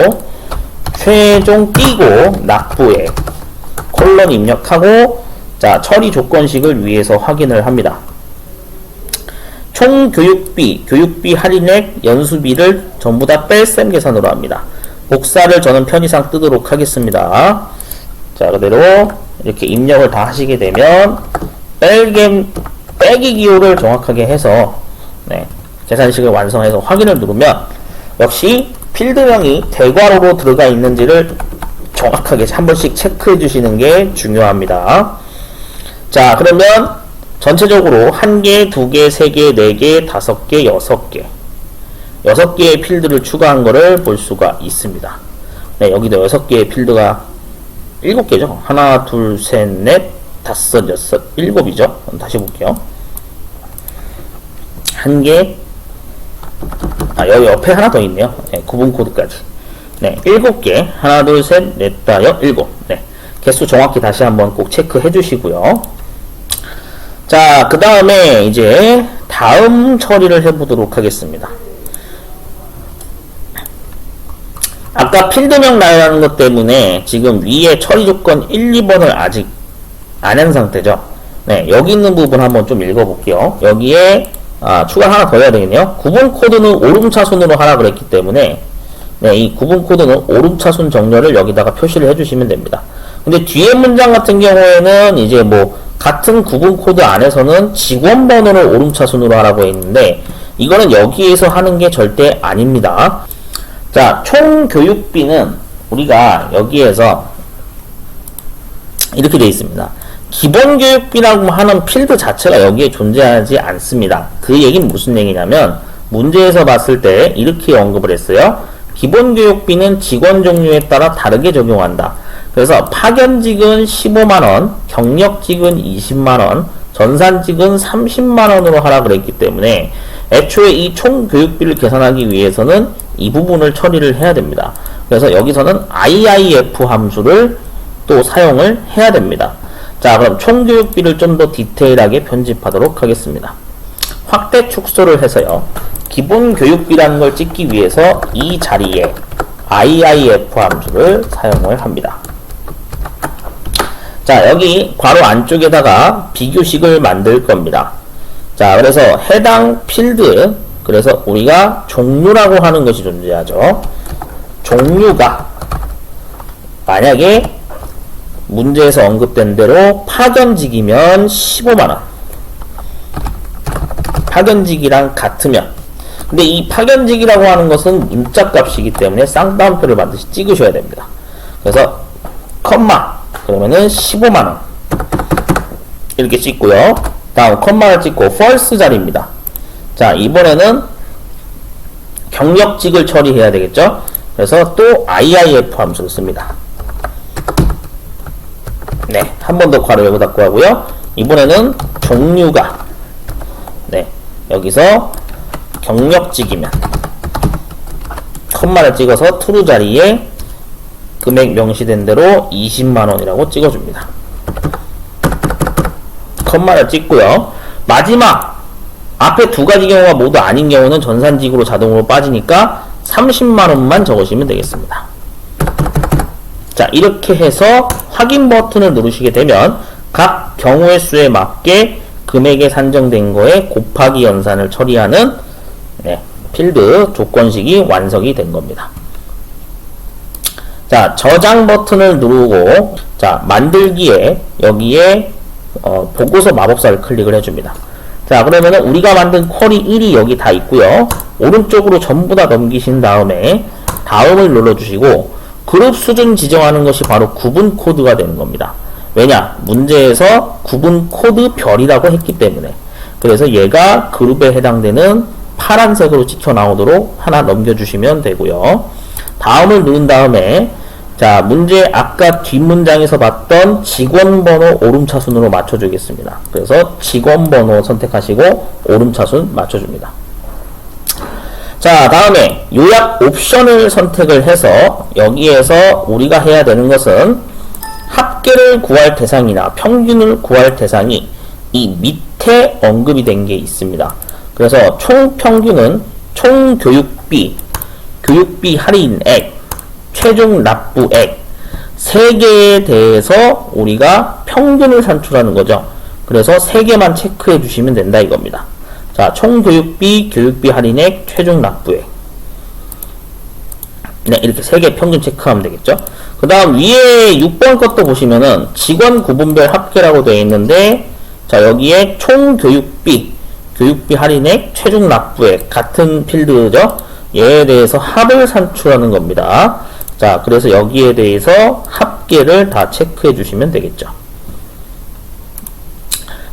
최종 띄고 납부액 콜론 입력하고 자, 처리 조건식을 위해서 확인을 합니다. 총 교육비 할인액, 연수비를 전부 다 뺄셈 계산으로 합니다. 복사를 저는 편의상 뜨도록 하겠습니다. 자, 그대로 이렇게 입력을 다 하시게 되면 빼기 기호를 정확하게 해서 네, 계산식을 완성해서 확인을 누르면 역시 필드명이 대괄호로 들어가 있는지를 정확하게 한 번씩 체크해 주시는 게 중요합니다. 자, 그러면 전체적으로 1개, 2개, 3개, 4개, 5개, 6개 6개의 필드를 추가한 거를 볼 수가 있습니다. 네, 여기도 6개의 필드가 7개죠. 하나, 둘, 셋, 넷, 다섯, 여섯, 7이죠. 다시 볼게요. 1개, 여기 옆에 하나 더 있네요. 네, 구분 코드까지. 네, 7개. 하나, 둘, 셋, 넷, 다섯, 7. 네, 개수 정확히 다시 한번 꼭 체크해 주시고요. 자, 그 다음에 이제 다음 처리를 해보도록 하겠습니다. 아까 필드명 나열하는 것 때문에 지금 위에 처리 조건 1, 2번을 아직 안 한 상태죠. 네, 여기 있는 부분 한번 좀 읽어볼게요. 여기에 추가 하나 더 해야 되겠네요. 구분 코드는 오름차순으로 하라 그랬기 때문에 네, 이 구분 코드는 오름차순 정렬을 여기다가 표시를 해주시면 됩니다. 근데 뒤에 문장 같은 경우에는 이제 뭐 같은 구분 코드 안에서는 직원 번호를 오름차순으로 하라고 했는데 이거는 여기에서 하는 게 절대 아닙니다. 자, 총 교육비는 우리가 여기에서 이렇게 되어 있습니다. 기본 교육비라고 하는 필드 자체가 여기에 존재하지 않습니다. 그 얘기는 무슨 얘기냐면 문제에서 봤을 때 이렇게 언급을 했어요. 기본 교육비는 직원 종류에 따라 다르게 적용한다. 그래서 파견직은 15만원, 경력직은 20만원, 전산직은 30만원으로 하라 그랬기 때문에 애초에 이 총 교육비를 계산하기 위해서는 이 부분을 처리를 해야 됩니다. 그래서 여기서는 IIF 함수를 또 사용을 해야 됩니다. 자, 그럼 총 교육비를 좀 더 디테일하게 편집하도록 하겠습니다. 확대 축소를 해서요. 기본 교육비라는 걸 찍기 위해서 이 자리에 IIF 함수를 사용을 합니다. 자, 여기 괄호 안쪽에다가 비교식을 만들 겁니다. 자, 그래서 해당 필드, 그래서 우리가 종류라고 하는 것이 존재하죠. 종류가 만약에 문제에서 언급된 대로 파견직이면 15만원, 파견직이랑 같으면, 근데 이 파견직이라고 하는 것은 문자값이기 때문에 쌍따옴표를 반드시 찍으셔야 됩니다. 그래서 컴마 그러면은 15만원 이렇게 찍고요. 다음 컴마를 찍고 false 자리입니다. 자, 이번에는 경력직을 처리해야 되겠죠. 그래서 또 IIF 함수를 씁니다. 네, 한 번 더 괄호 열고 닫고 하고요. 이번에는 종류가 네, 여기서 경력직이면 컴마를 찍어서 true 자리에 금액 명시된 대로 20만원이라고 찍어줍니다. 컴마를 찍고요. 마지막 앞에 두 가지 경우가 모두 아닌 경우는 전산직으로 자동으로 빠지니까 30만원만 적으시면 되겠습니다. 자, 이렇게 해서 확인 버튼을 누르시게 되면 각 경우의 수에 맞게 금액에 산정된 거에 곱하기 연산을 처리하는 네, 필드 조건식이 완성이 된 겁니다. 자, 저장 버튼을 누르고 자, 만들기에 여기에 보고서 마법사를 클릭을 해줍니다. 자, 그러면은 우리가 만든 쿼리 1이 여기 다 있고요. 오른쪽으로 전부 다 넘기신 다음에 다음을 눌러주시고 그룹 수준 지정하는 것이 바로 구분 코드가 되는 겁니다. 왜냐? 문제에서 구분 코드 별이라고 했기 때문에. 그래서 얘가 그룹에 해당되는 파란색으로 찍혀 나오도록 하나 넘겨주시면 되고요. 다음을 누른 다음에 자, 문제 아까 뒷문장에서 봤던 직원번호 오름차순으로 맞춰주겠습니다. 그래서 직원번호 선택하시고 오름차순 맞춰줍니다. 자, 다음에 요약 옵션을 선택을 해서 여기에서 우리가 해야 되는 것은 합계를 구할 대상이나 평균을 구할 대상이 이 밑에 언급이 된 게 있습니다. 그래서 총 평균은 총 교육비, 교육비 할인액, 최종 납부액, 세 개에 대해서 우리가 평균을 산출하는 거죠. 그래서 세 개만 체크해 주시면 된다 이겁니다. 자, 총 교육비, 교육비 할인액, 최종 납부액. 네, 이렇게 세 개 평균 체크하면 되겠죠. 그 다음 위에 6번 것도 보시면은 직원 구분별 합계라고 되어 있는데, 자, 여기에 총 교육비, 교육비 할인액, 최종 납부액 같은 필드죠. 얘에 대해서 합을 산출하는 겁니다. 자, 그래서 여기에 대해서 합계를 다 체크해 주시면 되겠죠.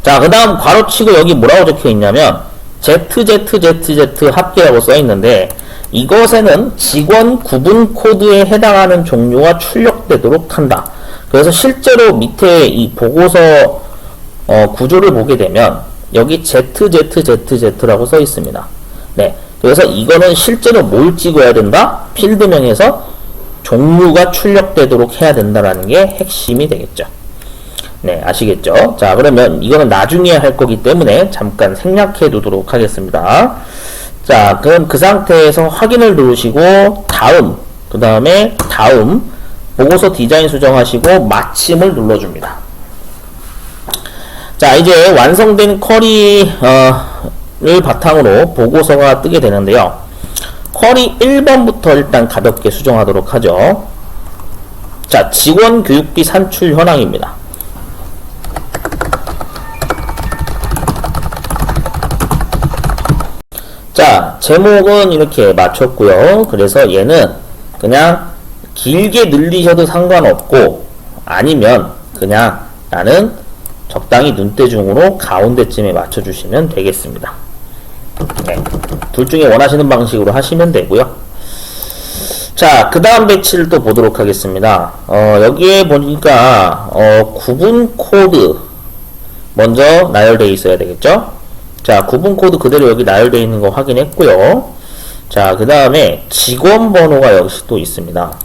자, 그 다음 괄호치고 여기 뭐라고 적혀 있냐면 ZZZZ 합계라고 써 있는데, 이것에는 직원 구분 코드에 해당하는 종류가 출력되도록 한다. 그래서 실제로 밑에 이 보고서 구조를 보게 되면 여기 ZZZZ라고 써 있습니다. 네, 그래서 이거는 실제로 뭘 찍어야 된다? 필드명에서 종류가 출력되도록 해야 된다라는 게 핵심이 되겠죠. 네, 아시겠죠? 자, 그러면 이거는 나중에 할 거기 때문에 잠깐 생략해 두도록 하겠습니다. 자, 그럼 그 상태에서 확인을 누르시고 다음, 그 다음에 다음 보고서 디자인 수정하시고 마침을 눌러줍니다. 자, 이제 완성된 쿼리를 바탕으로 보고서가 뜨게 되는데요. 쿼리 1번부터 일단 가볍게 수정하도록 하죠. 자, 직원 교육비 산출 현황입니다. 자, 제목은 이렇게 맞췄고요. 그래서 얘는 그냥 길게 늘리셔도 상관없고, 아니면 그냥 나는 적당히 눈대중으로 가운데쯤에 맞춰주시면 되겠습니다. 네, 둘 중에 원하시는 방식으로 하시면 되고요. 자, 그 다음 배치를 또 보도록 하겠습니다. 여기에 보니까 구분 코드 먼저 나열되어 있어야 되겠죠. 자, 구분 코드 그대로 여기 나열되어 있는 거 확인했고요. 자, 그 다음에 직원 번호가 역시 또 있습니다.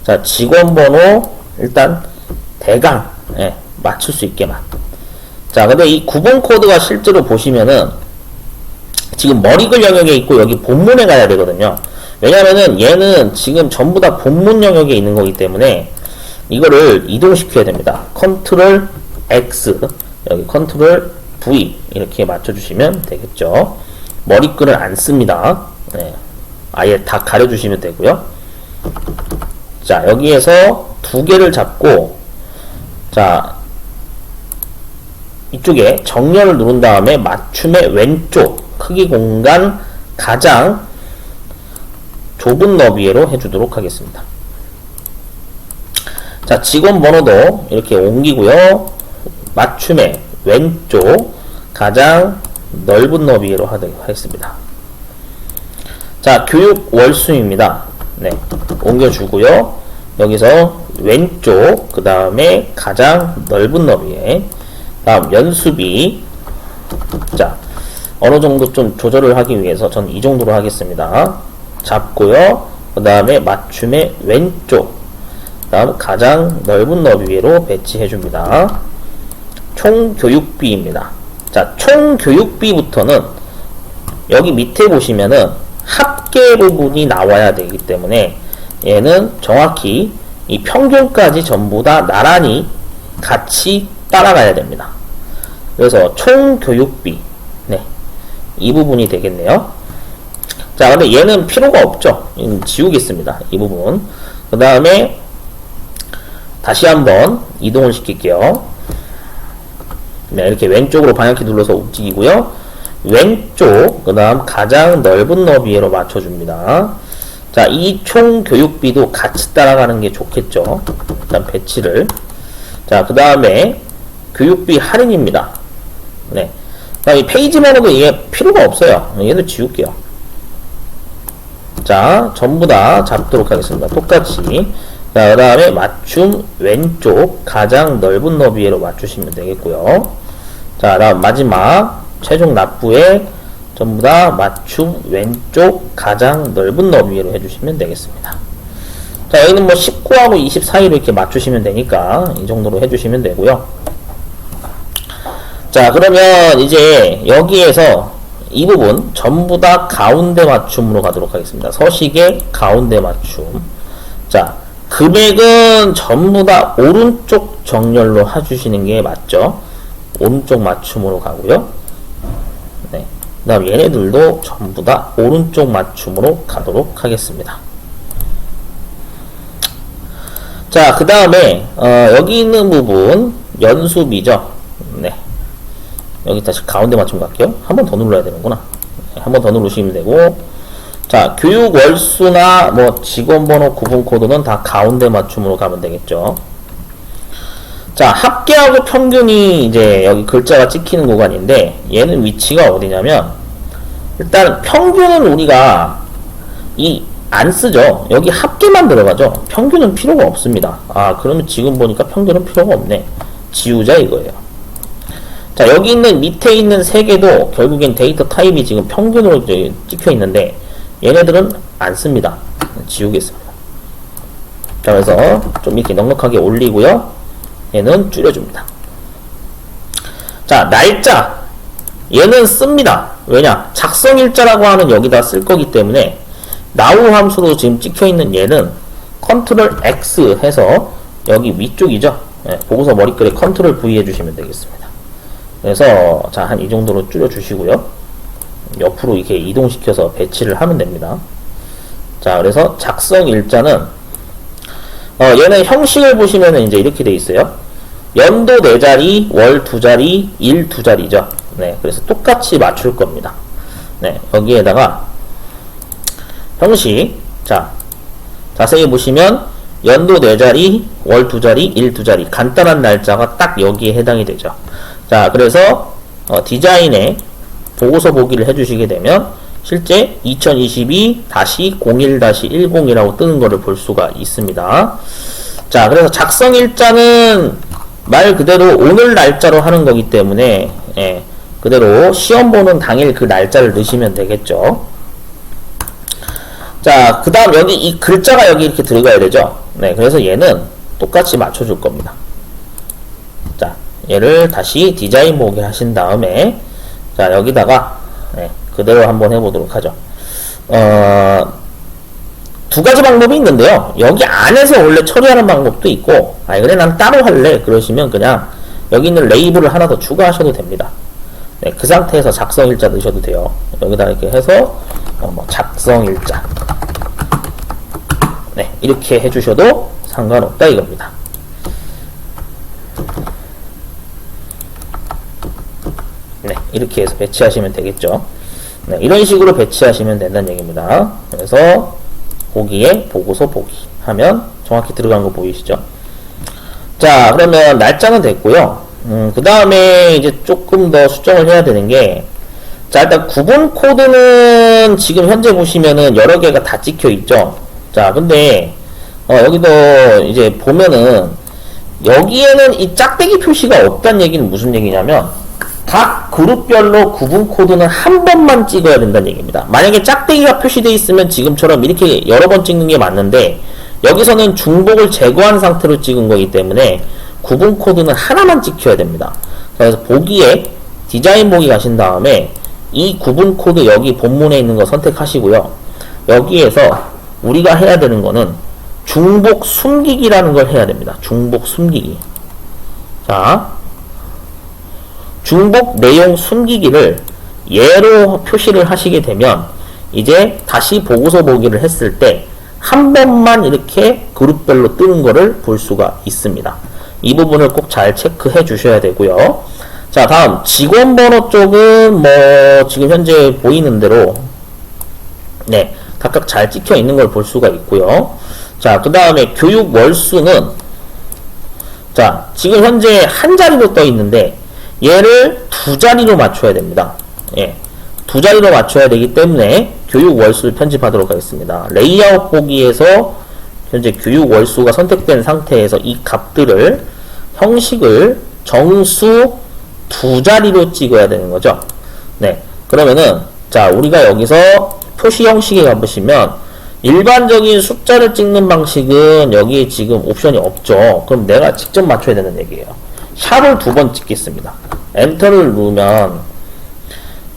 자, 직원 번호 일단 대강 맞출 수 있게만. 자, 근데 이 구분 코드가 실제로 보시면은 지금 머리글 영역에 있고 여기 본문에 가야 되거든요. 왜냐면은 얘는 지금 전부 다 본문 영역에 있는 거기 때문에 이거를 이동시켜야 됩니다. 컨트롤 X, 여기 컨트롤 V 이렇게 맞춰주시면 되겠죠. 머리글을 안 씁니다. 네, 아예 다 가려주시면 되고요. 자, 여기에서 두 개를 잡고, 자, 이쪽에 정렬을 누른 다음에 맞춤의 왼쪽 크기 공간 가장 좁은 너비로 해주도록 하겠습니다. 자, 직원 번호도 이렇게 옮기고요. 맞춤의 왼쪽 가장 넓은 너비로 하도록 하겠습니다. 자, 교육 월수입니다. 네, 옮겨주고요. 여기서 왼쪽 그 다음에 가장 넓은 너비에, 다음 연수비. 자, 어느 정도 좀 조절을 하기 위해서 전 이 정도로 하겠습니다. 잡고요. 그 다음에 맞춤의 왼쪽, 다음 가장 넓은 너비로 배치해 줍니다. 총 교육비입니다. 자, 총 교육비부터는 여기 밑에 보시면은 합계 부분이 나와야 되기 때문에 얘는 정확히 이 평균까지 전부 다 나란히 같이 따라가야 됩니다. 그래서 총 교육비, 네, 이 부분이 되겠네요. 자, 근데 얘는 필요가 없죠. 지우겠습니다. 이 부분. 그 다음에 다시 한번 이동을 시킬게요. 네, 이렇게 왼쪽으로 방향키 눌러서 움직이고요. 왼쪽, 그 다음 가장 넓은 너비로 맞춰줍니다. 자, 이 총 교육비도 같이 따라가는 게 좋겠죠. 일단 배치를. 자, 그 다음에 교육비 할인입니다. 네. 자, 이 페이지 번호도 이게 필요가 없어요. 얘도 지울게요. 자, 전부 다 잡도록 하겠습니다. 똑같이. 자, 그 다음에 맞춤 왼쪽 가장 넓은 너비로 맞추시면 되겠고요. 자, 다음 마지막 최종 납부에 전부 다 맞춤 왼쪽 가장 넓은 너비로 해주시면 되겠습니다. 자, 여기는 뭐 19하고 20 사이로 이렇게 맞추시면 되니까 이 정도로 해주시면 되고요. 자, 그러면 이제 여기에서 이 부분 전부 다 가운데 맞춤으로 가도록 하겠습니다. 서식의 가운데 맞춤. 자, 금액은 전부 다 오른쪽 정렬로 해주시는 게 맞죠? 오른쪽 맞춤으로 가고요. 네. 그 다음 얘네들도 전부 다 오른쪽 맞춤으로 가도록 하겠습니다. 자, 그 다음에 여기 있는 부분 연수비죠. 네. 여기 다시 가운데 맞춤 갈게요. 한 번 더 눌러야 되는구나. 네, 한 번 더 누르시면 되고, 자, 교육 월수나 뭐 직원번호 구분 코드는 다 가운데 맞춤으로 가면 되겠죠. 자, 합계하고 평균이 이제 여기 글자가 찍히는 구간인데, 얘는 위치가 어디냐면, 일단 평균은 우리가 안 쓰죠. 여기 합계만 들어가죠. 평균은 필요가 없습니다. 아, 그러면 지금 보니까 평균은 필요가 없네. 지우자 이거예요. 자, 여기 있는 밑에 있는 3개도 결국엔 데이터 타입이 지금 평균으로 찍혀 있는데, 얘네들은 안 씁니다. 지우겠습니다. 자, 그래서 좀 이렇게 넉넉하게 올리고요. 얘는 줄여줍니다. 자, 날짜. 얘는 씁니다. 왜냐? 작성일자라고 하는 여기다 쓸 거기 때문에 now 함수로 지금 찍혀 있는 얘는 컨트롤 X 해서 여기 위쪽이죠. 네, 보고서 머리글에 컨트롤 V 해주시면 되겠습니다. 그래서 자, 한 이 정도로 줄여주시고요. 옆으로 이렇게 이동시켜서 배치를 하면 됩니다. 자, 그래서 작성 일자는 얘는 형식을 보시면은 이제 이렇게 돼 있어요. 연도 4자리, 월 2자리, 일 2자리죠. 네, 그래서 똑같이 맞출 겁니다. 네, 여기에다가 형식, 자, 자세히 보시면 연도 4자리, 월 2자리, 일 2자리 간단한 날짜가 딱 여기에 해당이 되죠. 자, 그래서 디자인에 보고서 보기를 해주시게 되면 실제 2022-01-10이라고 뜨는 거를 볼 수가 있습니다. 자, 그래서 작성 일자는 말 그대로 오늘 날짜로 하는 거기 때문에 예, 그대로 시험 보는 당일 그 날짜를 넣으시면 되겠죠. 자, 그 다음 여기 이 글자가 여기 이렇게 들어가야 되죠. 네, 그래서 얘는 똑같이 맞춰줄 겁니다. 자, 얘를 다시 디자인 보기 하신 다음에 자, 여기다가 네, 그대로 한번 해보도록 하죠. 두 가지 방법이 있는데요. 여기 안에서 원래 처리하는 방법도 있고, 아, 그래, 난 따로 할래. 그러시면 그냥 여기 있는 레이블을 하나 더 추가하셔도 됩니다. 네, 그 상태에서 작성일자 넣으셔도 돼요. 여기다 이렇게 해서, 뭐 작성일자. 네, 이렇게 해주셔도 상관없다 이겁니다. 네, 이렇게 해서 배치하시면 되겠죠. 네, 이런 식으로 배치하시면 된다는 얘기입니다. 그래서 보기에 보고서 보기 하면 정확히 들어간 거 보이시죠? 자, 그러면 날짜는 됐고요. 그 다음에 이제 조금 더 수정을 해야 되는 게, 자, 일단 구분 코드는 지금 현재 보시면은 여러 개가 다 찍혀 있죠. 자, 근데 여기도 이제 보면은 여기에는 이 짝대기 표시가 없다는 얘기는 무슨 얘기냐면, 각 그룹별로 구분 코드는 한 번만 찍어야 된다는 얘기입니다. 만약에 짝대기가 표시되어 있으면 지금처럼 이렇게 여러 번 찍는 게 맞는데, 여기서는 중복을 제거한 상태로 찍은 거기 때문에 구분 코드는 하나만 찍혀야 됩니다. 그래서 보기에 디자인 보기 가신 다음에 이 구분 코드 여기 본문에 있는 거 선택하시고요. 여기에서 우리가 해야 되는 거는 중복 숨기기라는 걸 해야 됩니다. 중복 숨기기. 자, 중복 내용 숨기기를 예로 표시를 하시게 되면 이제 다시 보고서 보기를 했을 때 한 번만 이렇게 그룹별로 뜨는 거를 볼 수가 있습니다. 이 부분을 꼭 잘 체크해 주셔야 되고요. 자, 다음 직원 번호 쪽은 뭐 지금 현재 보이는 대로 네, 각각 잘 찍혀 있는 걸 볼 수가 있고요. 자, 그 다음에 교육 월수는 자, 지금 현재 한 자리로 떠 있는데 얘를 2자리로 맞춰야 됩니다. 예, 2자리로 맞춰야 되기 때문에 교육 월수를 편집하도록 하겠습니다. 레이아웃 보기에서 현재 교육 월수가 선택된 상태에서 이 값들을 형식을 정수 2자리로 찍어야 되는 거죠. 네, 그러면은 자, 우리가 여기서 표시 형식에 가보시면 일반적인 숫자를 찍는 방식은 여기에 지금 옵션이 없죠. 그럼 내가 직접 맞춰야 되는 얘기예요. 샵을 2번 찍겠습니다. 엔터를 누르면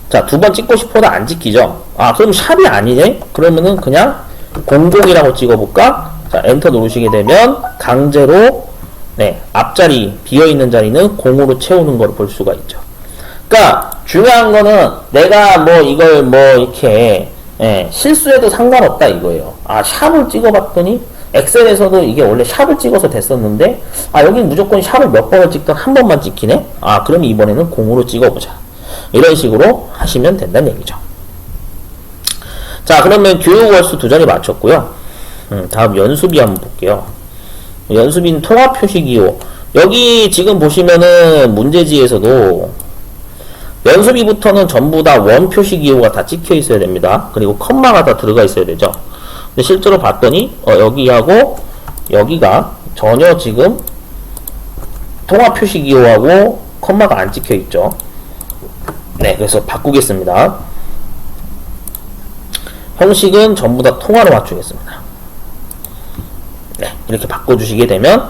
자, 두 번 찍고 싶어도 안 찍히죠? 아, 그럼 샵이 아니네? 그러면은 그냥 00이라고 찍어볼까? 자, 엔터 누르시게 되면 강제로 네, 앞자리, 비어있는 자리는 0으로 채우는 걸 볼 수가 있죠. 그러니까 중요한 거는 내가 뭐 이걸 뭐 이렇게 실수해도 상관없다 이거예요. 아, 샵을 찍어봤더니 엑셀에서도 이게 원래 샵을 찍어서 됐었는데 아, 여긴 무조건 샵을 몇 번을 찍던 한 번만 찍히네? 아, 그럼 이번에는 0으로 찍어보자. 이런 식으로 하시면 된다는 얘기죠. 자, 그러면 교육 월수 두 자리 맞췄고요. 다음 연수비 한번 볼게요. 연수비는 통합 표시기호. 여기 지금 보시면은 문제지에서도 연수비부터는 전부 다 원 표시기호가 다 찍혀 있어야 됩니다. 그리고 컴마가 다 들어가 있어야 되죠. 근데 실제로 봤더니 여기하고 여기가 전혀 지금 통합 표시기호하고 컴마가 안 찍혀 있죠. 네, 그래서 바꾸겠습니다. 형식은 전부 다 통화로 맞추겠습니다. 네, 이렇게 바꿔주시게 되면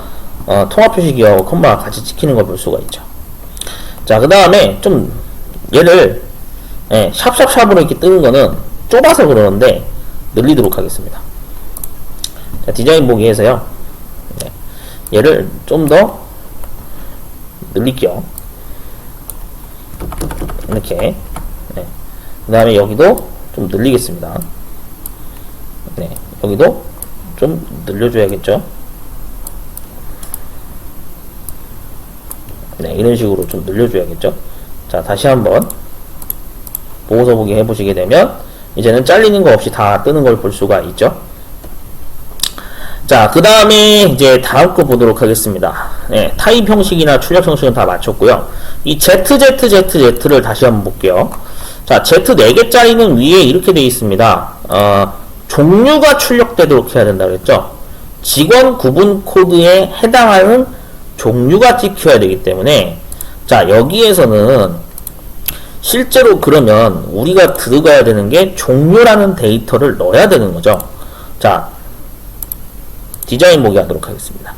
통합 표시기하고 컴마가 같이 찍히는 걸 볼 수가 있죠. 자, 그 다음에 좀 얘를 샵샵샵으로 이렇게 뜨는 거는 좁아서 그러는데 늘리도록 하겠습니다. 자, 디자인 보기에서요. 네, 얘를 좀 더 늘릴게요. 이렇게. 네. 그 다음에 여기도 좀 늘리겠습니다. 네, 여기도 좀 늘려줘야겠죠. 네, 이런 식으로 좀 늘려줘야겠죠. 자, 다시 한번 보고서 보기 해보시게 되면 이제는 잘리는 거 없이 다 뜨는 걸 볼 수가 있죠. 자, 그 다음에 이제 다음 거 보도록 하겠습니다. 네, 타입 형식이나 출력 형식은 다 맞췄고요. 이 ZZZZ를 다시 한번 볼게요. 자, Z 4개짜리는 위에 이렇게 되어 있습니다. 종류가 출력되도록 해야 된다 그랬죠. 직원 구분 코드에 해당하는 종류가 찍혀야 되기 때문에 자, 여기에서는 실제로 그러면 우리가 들어가야 되는 게 종류라는 데이터를 넣어야 되는 거죠. 자, 디자인 보기 하도록 하겠습니다.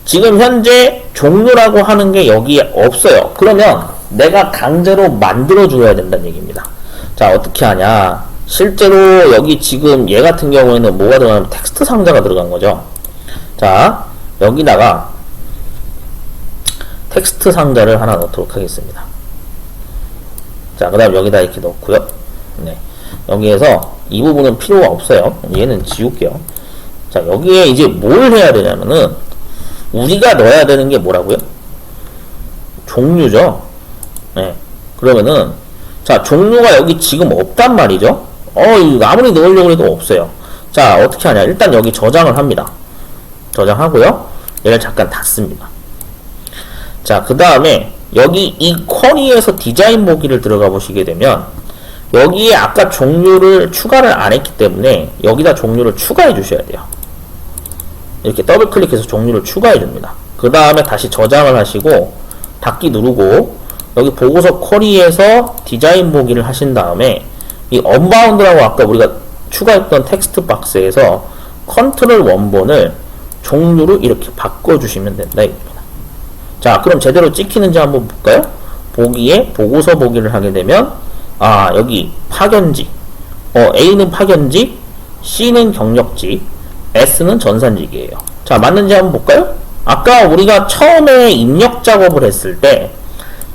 지금 현재 종류라고 하는 게 여기에 없어요. 그러면 내가 강제로 만들어 줘야 된다는 얘기입니다. 자, 어떻게 하냐. 실제로 여기 지금 얘 같은 경우에는 뭐가 들어가면 텍스트 상자가 들어간 거죠. 자, 여기다가 텍스트 상자를 하나 넣도록 하겠습니다. 자, 그 다음 여기다 이렇게 넣고요. 네, 여기에서 이 부분은 필요가 없어요. 얘는 지울게요. 자, 여기에 이제 뭘 해야 되냐면은 우리가 넣어야 되는 게 뭐라고요? 종류죠. 네, 그러면은 자, 종류가 여기 지금 없단 말이죠. 이거 아무리 넣으려고 해도 없어요. 자, 어떻게 하냐. 일단 여기 저장을 합니다. 저장하고요. 얘를 잠깐 닫습니다. 자, 그 다음에 여기 이 쿼리에서 디자인 보기를 들어가 보시게 되면 여기에 아까 종류를 추가를 안 했기 때문에 여기다 종류를 추가해 주셔야 돼요. 이렇게 더블 클릭해서 종류를 추가해 줍니다. 그 다음에 다시 저장을 하시고 닫기 누르고 여기 보고서 쿼리에서 디자인 보기를 하신 다음에 이 언바운드라고 아까 우리가 추가했던 텍스트 박스에서 컨트롤 원본을 종류로 이렇게 바꿔주시면 된다 이겁니다. 자, 그럼 제대로 찍히는지 한번 볼까요? 보기에 보고서 보기를 하게 되면 여기 파견직 A는 파견직, C는 경력직, S는 전산직이에요. 자, 맞는지 한번 볼까요? 아까 우리가 처음에 입력 작업을 했을 때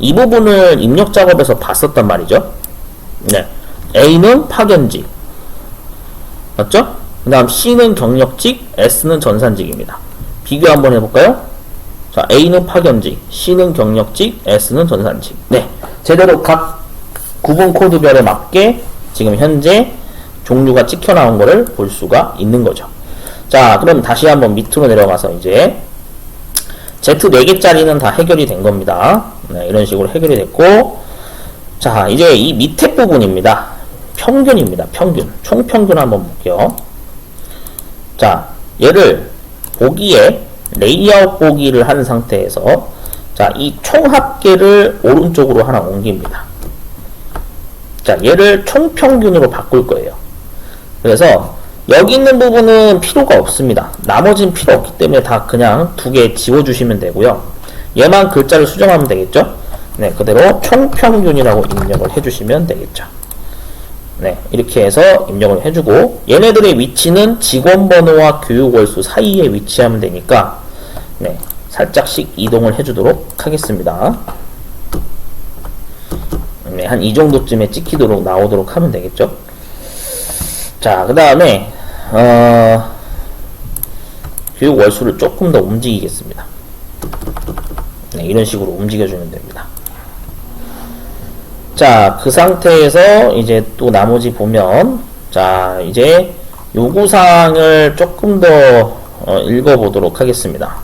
이 부분을 입력 작업에서 봤었단 말이죠. 네, A는 파견직 맞죠? 그 다음 C는 경력직, S는 전산직입니다. 비교 한번 해볼까요? 자, A는 파견직, C는 경력직, S는 전산직. 네, 제대로 각 구분 코드별에 맞게 지금 현재 종류가 찍혀 나온 거를 볼 수가 있는 거죠. 자, 그럼 다시 한번 밑으로 내려가서 이제 Z 4개짜리는 다 해결이 된 겁니다. 네, 이런 식으로 해결이 됐고, 자, 이제 이 밑에 부분입니다. 평균입니다. 평균. 총평균 한번 볼게요. 자, 얘를 보기에 레이아웃 보기를 한 상태에서 자, 이 총합계를 오른쪽으로 하나 옮깁니다. 자, 얘를 총평균으로 바꿀 거예요. 그래서 여기 있는 부분은 필요가 없습니다. 나머지는 필요 없기 때문에 다 그냥 두 개 지워주시면 되고요. 얘만 글자를 수정하면 되겠죠? 네, 그대로 총평균이라고 입력을 해주시면 되겠죠. 네, 이렇게 해서 입력을 해주고, 얘네들의 위치는 직원 번호와 교육 월수 사이에 위치하면 되니까, 네, 살짝씩 이동을 해주도록 하겠습니다. 네, 한 이 정도쯤에 찍히도록 나오도록 하면 되겠죠. 자, 그 다음에 교육 월수를 조금 더 움직이겠습니다. 네, 이런 식으로 움직여주면 됩니다. 자, 그 상태에서 이제 또 나머지 보면, 자, 이제 요구사항을 조금 더 읽어보도록 하겠습니다.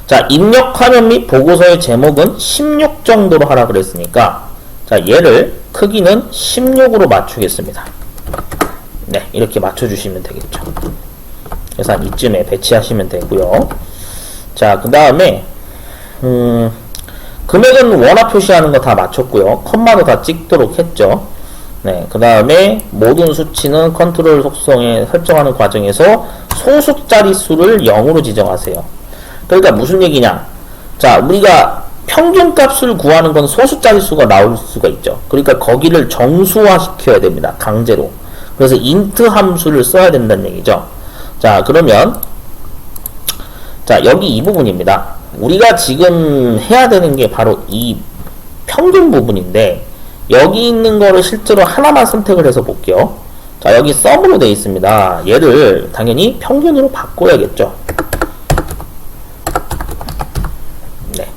자, 입력 화면 및 보고서의 제목은 16 정도로 하라 그랬으니까, 자, 얘를 크기는 16으로 맞추겠습니다. 네, 이렇게 맞춰주시면 되겠죠. 그래서 한 이쯤에 배치하시면 되고요. 자, 그 다음에 금액은 원화 표시하는 거 다 맞췄고요. 컴마도 다 찍도록 했죠. 네, 그 다음에 모든 수치는 컨트롤 속성에 설정하는 과정에서 소수자릿수를 0으로 지정하세요. 그러니까 무슨 얘기냐? 자, 우리가 평균값을 구하는 건 소수자릿수가 나올 수가 있죠. 그러니까 거기를 정수화 시켜야 됩니다. 강제로. 그래서 int 함수를 써야 된다는 얘기죠. 자, 그러면 자, 여기 이 부분입니다. 우리가 지금 해야 되는 게 바로 이 평균 부분인데, 여기 있는 거를 실제로 하나만 선택을 해서 볼게요. 자, 여기 sum으로 되어 있습니다. 얘를 당연히 평균으로 바꿔야겠죠. 네,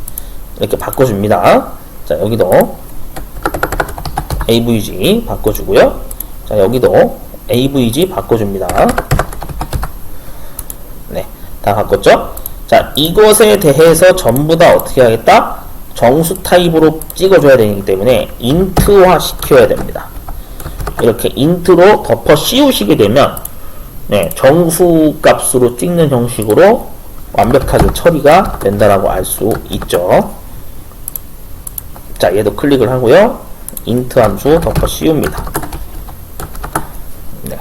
이렇게 바꿔줍니다. 자, 여기도 avg 바꿔주고요. 자, 여기도 avg 바꿔줍니다. 네, 다 바꿨죠? 자, 이것에 대해서 전부 다 어떻게 하겠다? 정수 타입으로 찍어줘야 되기 때문에 int화 시켜야 됩니다. 이렇게 int로 덮어 씌우시게 되면, 네, 정수 값으로 찍는 형식으로 완벽하게 처리가 된다라고 알 수 있죠. 자, 얘도 클릭을 하고요. int 함수 덮어 씌웁니다. 네,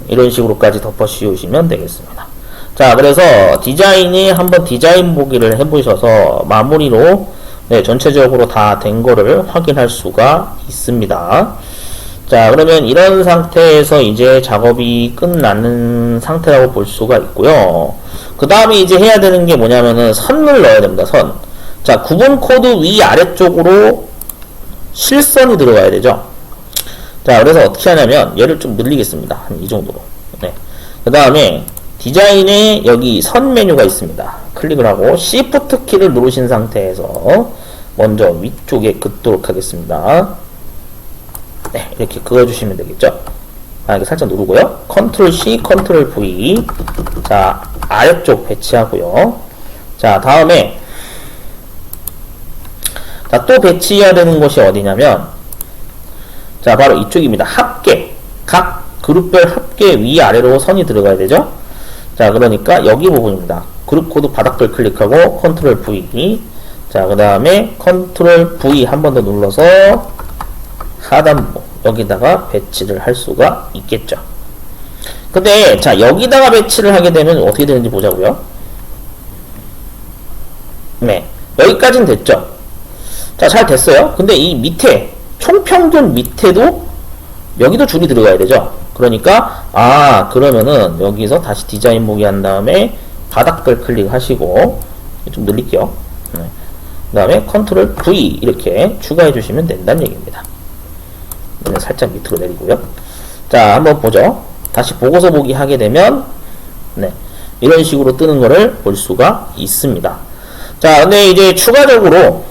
이런 식으로까지 덮어 씌우시면 되겠습니다. 자, 그래서 디자인이 한번 디자인 보기를 해보셔서 마무리로, 네, 전체적으로 다 된 거를 확인할 수가 있습니다. 자, 그러면 이런 상태에서 이제 작업이 끝나는 상태라고 볼 수가 있고요. 그 다음에 이제 해야 되는 게 뭐냐면은 선을 넣어야 됩니다. 선. 자, 구분 코드 위 아래쪽으로 실선이 들어가야 되죠. 자, 그래서 어떻게 하냐면 얘를 좀 늘리겠습니다. 한 이 정도로. 네. 그 다음에 디자인에 여기 선 메뉴가 있습니다. 클릭을 하고 Shift 키를 누르신 상태에서 먼저 위쪽에 긋도록 하겠습니다. 네, 이렇게 그어주시면 되겠죠. 이렇게 살짝 누르고요. Ctrl C, Ctrl V. 자, 아래쪽 배치하고요. 자, 다음에 자, 또 배치해야 되는 곳이 어디냐면, 자, 바로 이쪽입니다. 합계. 각 그룹별 합계 위아래로 선이 들어가야 되죠. 자, 그러니까 여기 부분입니다. 그룹 코드 바닥글 클릭하고 컨트롤 V. 자, 그 다음에 컨트롤 V 한 번 더 눌러서 하단부 여기다가 배치를 할 수가 있겠죠. 근데 자, 여기다가 배치를 하게 되면 어떻게 되는지 보자고요. 네, 여기까지는 됐죠. 자, 잘 됐어요. 근데 이 밑에 총평균 밑에도 여기도 줄이 들어가야 되죠. 그러니까 그러면은 여기서 다시 디자인 보기 한 다음에 바닥글 클릭하시고 좀 늘릴게요. 네. 그 다음에 컨트롤 V 이렇게 추가해 주시면 된다는 얘기입니다. 살짝 밑으로 내리고요. 자, 한번 보죠. 다시 보고서 보기 하게 되면, 네, 이런 식으로 뜨는 거를 볼 수가 있습니다. 자, 근데 이제 추가적으로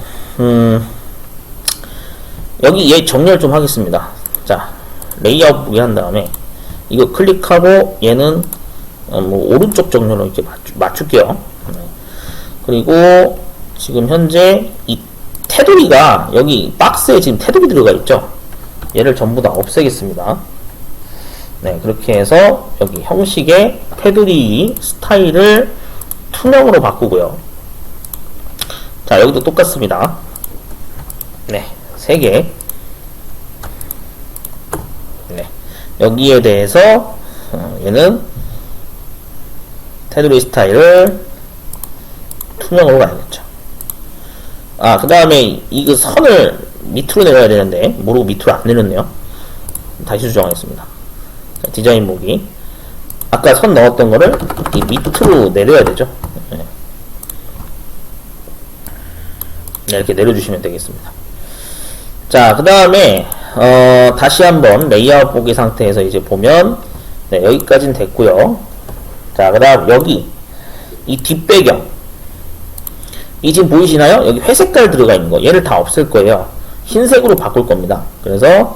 여기 얘 정렬 좀 하겠습니다. 자, 레이아웃 보기 한 다음에 이거 클릭하고 얘는 뭐 오른쪽 정렬로 이렇게 맞출게요. 네. 그리고 지금 현재 이 테두리가 여기 박스에 지금 테두리 들어가 있죠. 얘를 전부 다 없애겠습니다. 네, 그렇게 해서 여기 형식의 테두리 스타일을 투명으로 바꾸고요. 자, 여기도 똑같습니다. 네, 3개. 네, 여기에 대해서 얘는 테두리 스타일을 투명으로 가야겠죠. 그 다음에 이거 선을 밑으로 내려야 되는데 모르고 밑으로 안 내렸네요. 다시 수정하겠습니다. 자, 디자인 보기. 아까 선 넣었던 거를 이 밑으로 내려야 되죠. 네. 네, 이렇게 내려주시면 되겠습니다. 자, 그 다음에 다시 한번 레이아웃 보기 상태에서 이제 보면 네, 여기까지는 됐고요. 자, 그 다음 여기 이 뒷배경 이 지금 보이시나요? 여기 회색깔 들어가 있는 거 얘를 다 없앨 거예요. 흰색으로 바꿀 겁니다. 그래서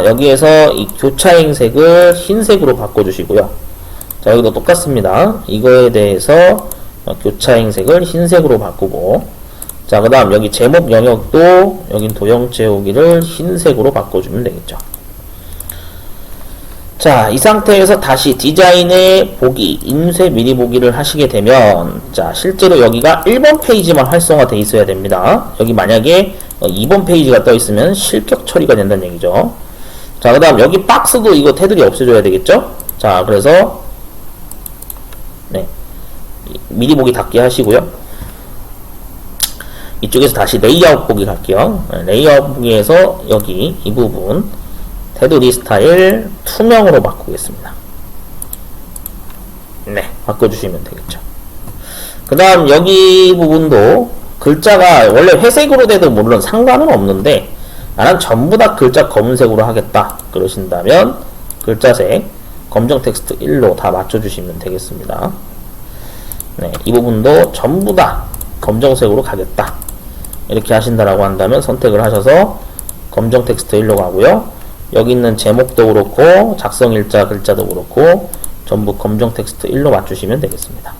여기에서 이 교차행색을 흰색으로 바꿔주시고요. 자, 여기도 똑같습니다. 이거에 대해서 교차행색을 흰색으로 바꾸고, 자, 그 다음 여기 제목 영역도 여긴 도형 채우기를 흰색으로 바꿔주면 되겠죠. 자, 이 상태에서 다시 디자인의 보기, 인쇄 미리 보기를 하시게 되면, 자, 실제로 여기가 1번 페이지만 활성화되어 있어야 됩니다. 여기 만약에 2번 페이지가 떠 있으면 실격 처리가 된다는 얘기죠. 자, 그 다음 여기 박스도 이거 테두리 없애줘야 되겠죠. 자, 그래서 네, 미리 보기 닫기 하시고요. 이쪽에서 다시 레이아웃 보기 갈게요. 레이아웃 보기에서 여기 이 부분 테두리 스타일 투명으로 바꾸겠습니다. 네, 바꿔주시면 되겠죠. 그 다음 여기 부분도 글자가 원래 회색으로 돼도 물론 상관은 없는데 나는 전부 다 글자 검은색으로 하겠다 그러신다면 글자색 검정 텍스트 1로 다 맞춰주시면 되겠습니다. 네, 이 부분도 전부 다 검정색으로 가겠다 이렇게 하신다라고 한다면 선택을 하셔서 검정 텍스트 1로 가고요. 여기 있는 제목도 그렇고 작성일자 글자도 그렇고 전부 검정 텍스트 1로 맞추시면 되겠습니다.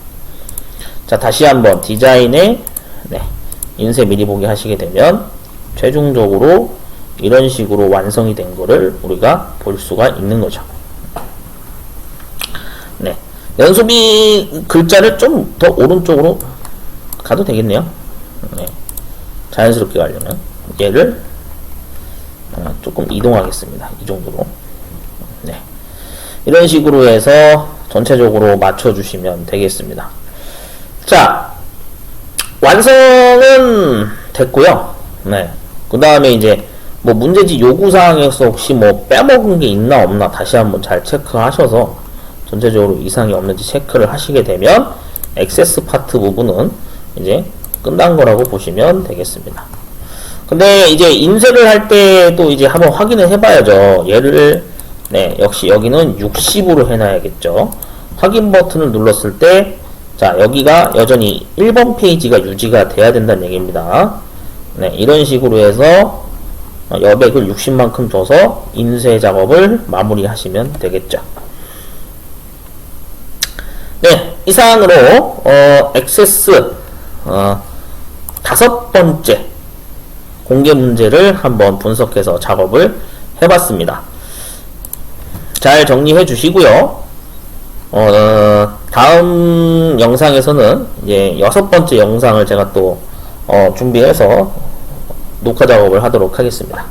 자, 다시 한번 디자인에 네, 인쇄 미리 보기 하시게 되면 최종적으로 이런 식으로 완성이 된 거를 우리가 볼 수가 있는 거죠. 네, 연수비 글자를 좀 더 오른쪽으로 가도 되겠네요. 네, 자연스럽게 가려면 얘를 조금 이동하겠습니다. 이 정도로. 네, 이런 식으로 해서 전체적으로 맞춰주시면 되겠습니다. 자, 완성은 됐고요. 네, 그 다음에 이제 뭐 문제지 요구사항에서 혹시 뭐 빼먹은 게 있나 없나 다시 한번 잘 체크하셔서 전체적으로 이상이 없는지 체크를 하시게 되면 액세스 파트 부분은 이제 끝난 거라고 보시면 되겠습니다. 근데 이제 인쇄를 할 때도 이제 한번 확인을 해봐야죠. 얘를 네, 역시 여기는 60으로 해놔야겠죠. 확인 버튼을 눌렀을 때 자, 여기가 여전히 1번 페이지가 유지가 돼야 된다는 얘기입니다. 네, 이런 식으로 해서 여백을 60만큼 줘서 인쇄 작업을 마무리 하시면 되겠죠. 네, 이상으로 액세스 5번째 공개 문제를 한번 분석해서 작업을 해봤습니다. 잘 정리해 주시고요. 다음 영상에서는 이제 6번째 영상을 제가 또 준비해서 녹화 작업을 하도록 하겠습니다.